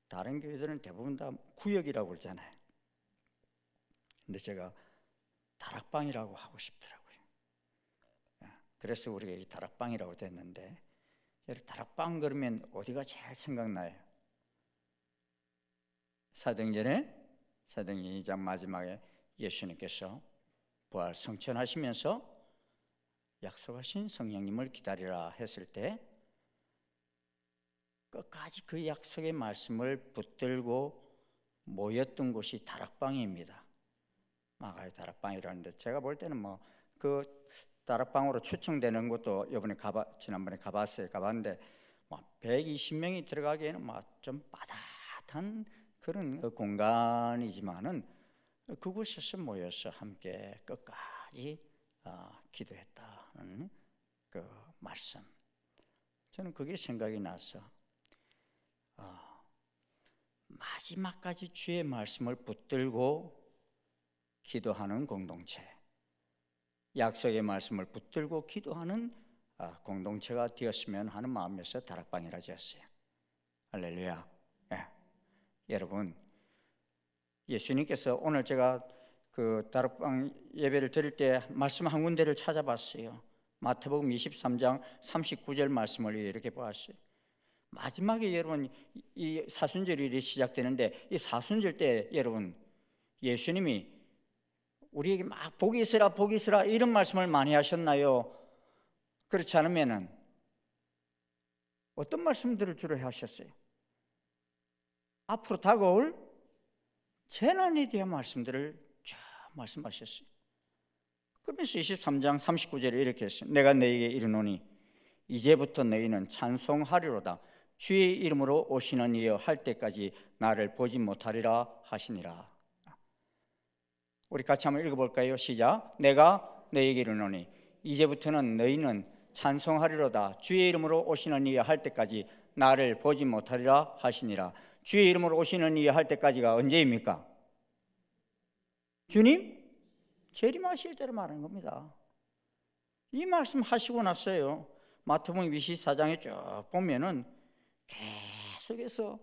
다른 교회들은 대부분 다 구역이라고 그러잖아요. 근데 제가 다락방이라고 하고 싶더라고요. 그래서 우리가 이 다락방이라고 됐는데, 다락방 그러면 어디가 제일 생각나요? 사도행전의 2장 마지막에 예수님께서 부활 성천하시면서 약속하신 성령님을 기다리라 했을 때 끝까지 그 약속의 말씀을 붙들고 모였던 곳이 다락방입니다. 마가의 다락방이라는데, 제가 볼 때는 뭐 그 다락방으로 추천되는 것도 지난번에 가봤는데 120명이 들어가기에는 좀 빠듯한 그런 공간이지만은 그곳에서 모여서 함께 끝까지 기도했다는 그 말씀, 저는 그게 생각이 나서 마지막까지 주의 말씀을 붙들고 기도하는 공동체, 약속의 말씀을 붙들고 기도하는 공동체가 되었으면 하는 마음에서 다락방이라 지었어요. 할렐루야. 여러분, 예수님께서 오늘 제가 그 다락방 예배를 드릴 때 말씀 한 군데를 찾아봤어요. 마태복음 23장 39절 말씀을 이렇게 보았어요. 마지막에 여러분 이 사순절이 시작되는데, 이 사순절 때 여러분 예수님이 우리에게 막 복이 있으라 복이 있으라 이런 말씀을 많이 하셨나요? 그렇지 않으면은 어떤 말씀들을 주로 하셨어요? 앞으로 다가올 재난에 대한 말씀들을 쭉 말씀하셨어요. 그러면서 23장 39절에 이렇게 했어요. 내가 너희에게 이르노니 이제부터 너희는 찬송하리로다. 주의 이름으로 오시는 이여 할 때까지 나를 보지 못하리라 하시니라. 우리 같이 한번 읽어볼까요? 시작. 내가 너희에게 이르노니 이제부터는 너희는 찬송하리로다. 주의 이름으로 오시는 이여 할 때까지 나를 보지 못하리라 하시니라. 주의 이름으로 오시는 이여 할 때까지가 언제입니까? 주님 재림하실 때를 말하는 겁니다. 이 말씀 하시고 났어요. 마태복음 24장에 쭉 보면은 계속해서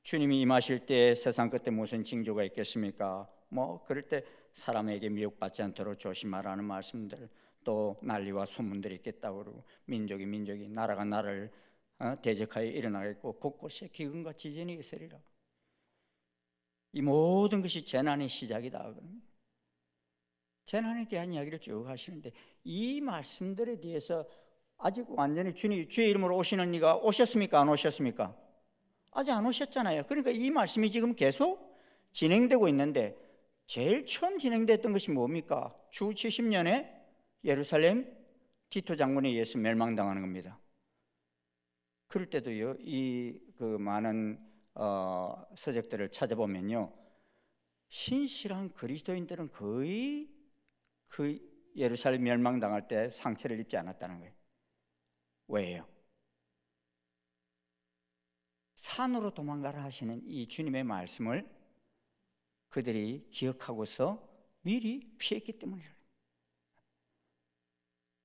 주님이 임하실 때 세상 끝에 무슨 징조가 있겠습니까? 뭐 그럴 때 사람에게 미혹받지 않도록 조심하라는 말씀들, 또 난리와 소문들이 있겠다고 그러고 민족이 나라가 나라를 대적하여 일어나겠고 곳곳에 기근과 지진이 있으리라. 이 모든 것이 재난의 시작이다. 재난에 대한 이야기를 쭉 하시는데 이 말씀들에 대해서 아직 완전히 주님 주의 이름으로 오시는 이가 오셨습니까? 안 오셨습니까? 아직 안 오셨잖아요. 그러니까 이 말씀이 지금 계속 진행되고 있는데 제일 처음 진행됐던 것이 뭡니까? 주 70년에 예루살렘 티토 장군에 의해서 멸망당하는 겁니다. 그럴 때도요, 이 그 많은 서적들을 찾아보면요, 신실한 그리스도인들은 거의 그 예루살렘 멸망당할 때 상처를 입지 않았다는 거예요. 왜요? 산으로 도망가라 하시는 이 주님의 말씀을 그들이 기억하고서 미리 피했기 때문이에요.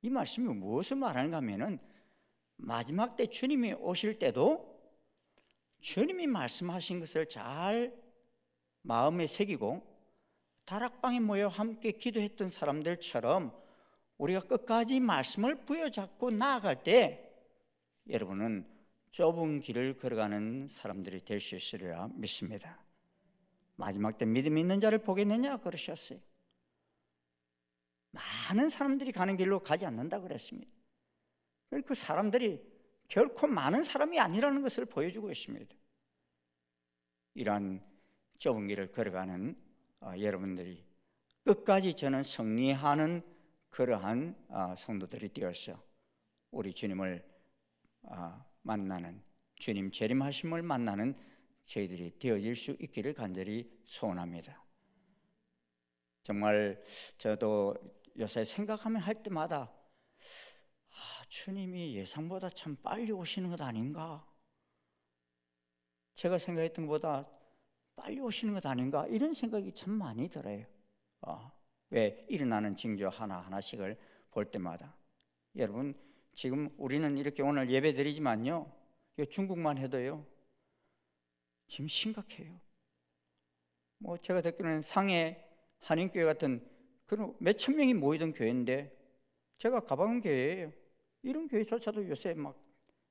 이 말씀이 무엇을 말하는가 하면은 마지막 때 주님이 오실 때도 주님이 말씀하신 것을 잘 마음에 새기고 다락방에 모여 함께 기도했던 사람들처럼 우리가 끝까지 말씀을 부여잡고 나아갈 때 여러분은 좁은 길을 걸어가는 사람들이 될 수 있으리라 믿습니다. 마지막 때 믿음 있는 자를 보겠느냐 그러셨어요. 많은 사람들이 가는 길로 가지 않는다 그랬습니다. 그 사람들이 결코 많은 사람이 아니라는 것을 보여주고 있습니다. 이러한 좁은 길을 걸어가는 여러분들이 끝까지 저는 승리하는 그러한 성도들이 되어서 우리 주님을 만나는, 주님 재림하심을 만나는 저희들이 되어질 수 있기를 간절히 소원합니다. 정말 저도 요새 생각하면 할 때마다 주님이 예상보다 참 빨리 오시는 것 아닌가, 제가 생각했던 것보다 빨리 오시는 것 아닌가, 이런 생각이 참 많이 들어요. 왜 일어나는 징조 하나하나씩을 볼 때마다. 여러분, 지금 우리는 이렇게 오늘 예배 드리지만요, 중국만 해도요 지금 심각해요. 뭐 제가 듣기로는 상해 한인교회 같은 그런 몇천 명이 모이던 교회인데 제가 가본 교회예요. 이런 교회조차도 요새 막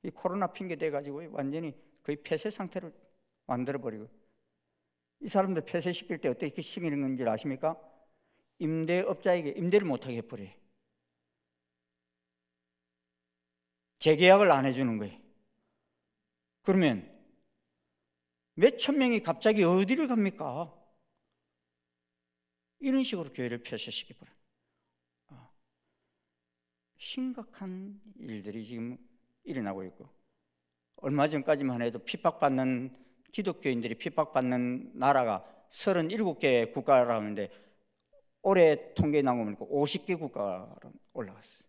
이 코로나 핑계 대가지고 완전히 거의 폐쇄 상태를 만들어버리고, 이 사람들 폐쇄시킬 때 어떻게 시키는 건지 아십니까? 임대업자에게 임대를 못하게 해버려요. 재계약을 안 해주는 거예요. 그러면 몇천 명이 갑자기 어디를 갑니까? 이런 식으로 교회를 폐쇄시켜버려요. 심각한 일들이 지금 일어나고 있고, 얼마 전까지만 해도 핍박받는 기독교인들이 핍박받는 나라가 37개 국가라고 하는데 올해 통계 나온 거 보니까 50개 국가로 올라갔어요.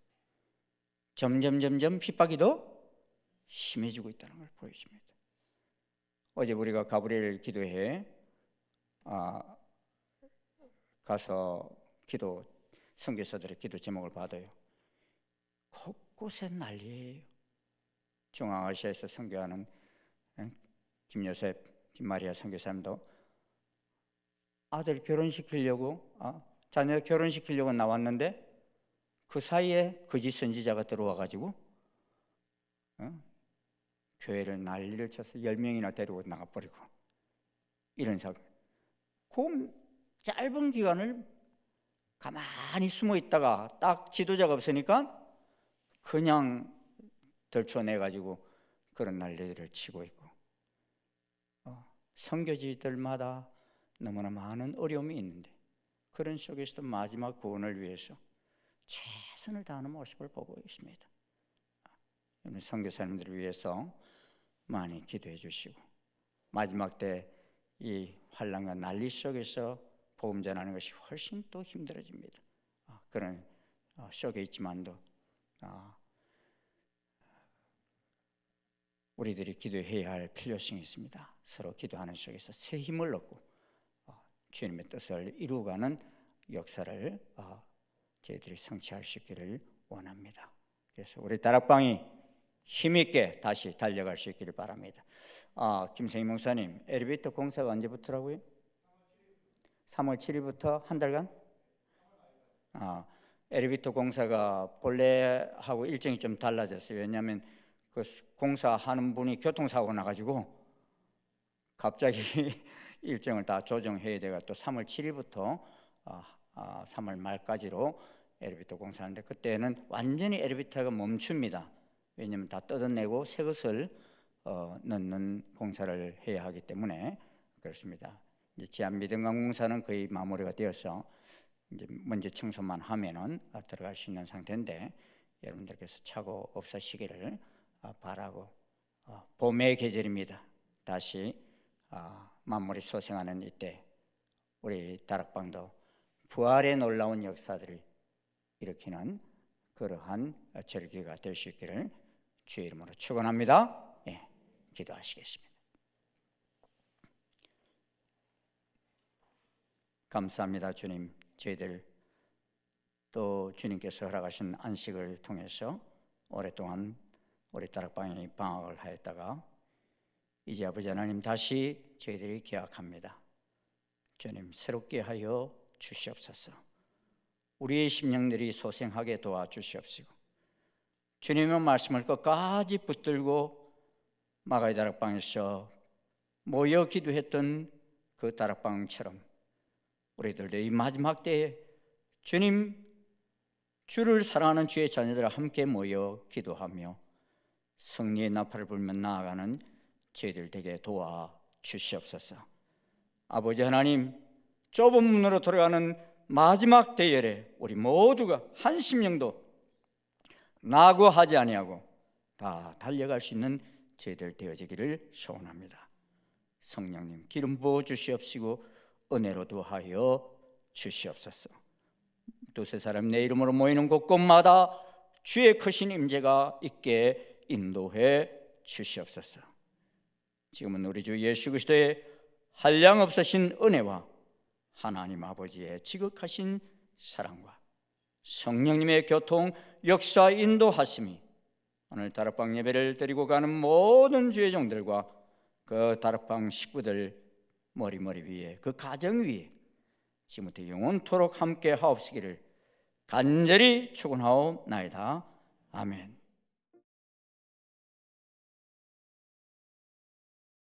점점 핍박이 더 심해지고 있다는 걸 보여줍니다. 어제 우리가 가브리엘 기도회에 가서 기도 선교사들의 기도 제목을 받아요. 곳곳에 난리예요. 중앙아시아에서 선교하는 김요셉, 김마리아 선교사님도 아들 결혼시키려고 자녀 결혼시키려고 나왔는데 그 사이에 거짓 선지자가 들어와가지고 교회를 난리를 쳐서 10명이나 데리고 나가버리고, 이런 사건. 그 짧은 기간을 가만히 숨어 있다가 딱 지도자가 없으니까 그냥 덜쳐내가지고 그런 난리들을 치고 있고, 선교지들마다 너무나 많은 어려움이 있는데 그런 속에서도 마지막 구원을 위해서 최선을 다하는 모습을 보고 있습니다. 선교사님들을 위해서 많이 기도해 주시고, 마지막 때 이 환난과 난리 속에서 복음 전하는 것이 훨씬 또 힘들어집니다. 그런 속에 있지만도 우리들이 기도해야 할 필요성이 있습니다. 서로 기도하는 속에서 새 힘을 얻고 주님의 뜻을 이루어가는 역사를 저희들이 성취할 수 있기를 원합니다. 그래서 우리 다락방이 힘있게 다시 달려갈 수 있기를 바랍니다. 김생희 목사님, 엘리베이터 공사가 언제부터라고요? 3월 7일부터 한 달간? 엘리베이터 공사가 본래하고 일정이 좀 달라졌어요. 왜냐하면 그 공사하는 분이 교통사고 나가지고 갑자기 일정을 다 조정해야 돼가 또 3월 7일부터 3월 말까지로 엘리베이터 공사하는데, 그때는 완전히 엘리베이터가 멈춥니다. 왜냐하면 다 뜯어내고 새 것을 넣는 공사를 해야 하기 때문에 그렇습니다. 이제 지하미등강공사는 거의 마무리가 되어서 이제 먼저 청소만 하면은 들어갈 수 있는 상태인데, 여러분들께서 착오 없으시기를 바라고, 봄의 계절입니다. 다시 만물이 소생하는 이때 우리 다락방도 부활의 놀라운 역사들이 일으키는 그러한 절기가 될 수 있기를 주의 이름으로 축원합니다. 예, 기도하시겠습니다. 감사합니다. 주님, 저희들 또 주님께서 허락하신 안식을 통해서 오랫동안 우리 다락방에 방학을 하였다가 이제 아버지 하나님 다시 저희들이 기약합니다. 주님, 새롭게 하여 주시옵소서. 우리의 심령들이 소생하게 도와주시옵시고, 주님의 말씀을 끝까지 붙들고 마가의 다락방에서 모여 기도했던 그 다락방처럼 우리들도 이 마지막 때에 주님, 주를 사랑하는 주의 자녀들 함께 모여 기도하며 승리의 나팔을 불며 나아가는 저희들 되게 도와주시옵소서. 아버지 하나님, 좁은 문으로 들어가는 마지막 대열에 우리 모두가 한 심령도 낙오하지 아니하고 다 달려갈 수 있는 저희들 되어지기를 소원합니다. 성령님, 기름 부어 주시옵시고 은혜로도 하여 주시옵소서. 두세 사람 내 이름으로 모이는 곳곳마다 주의 크신 임재가 있게 인도해 주시옵소서. 지금은 우리 주 예수 그리스도의 한량없으신 은혜와 하나님 아버지의 지극하신 사랑과 성령님의 교통, 역사, 인도하심이 오늘 다락방 예배를 드리고 가는 모든 주의 종들과 그 다락방 식구들 머리 위에, 그 가정 위에 지금부터 영원토록 함께 하옵시기를 간절히 축원하옵나이다. 아멘.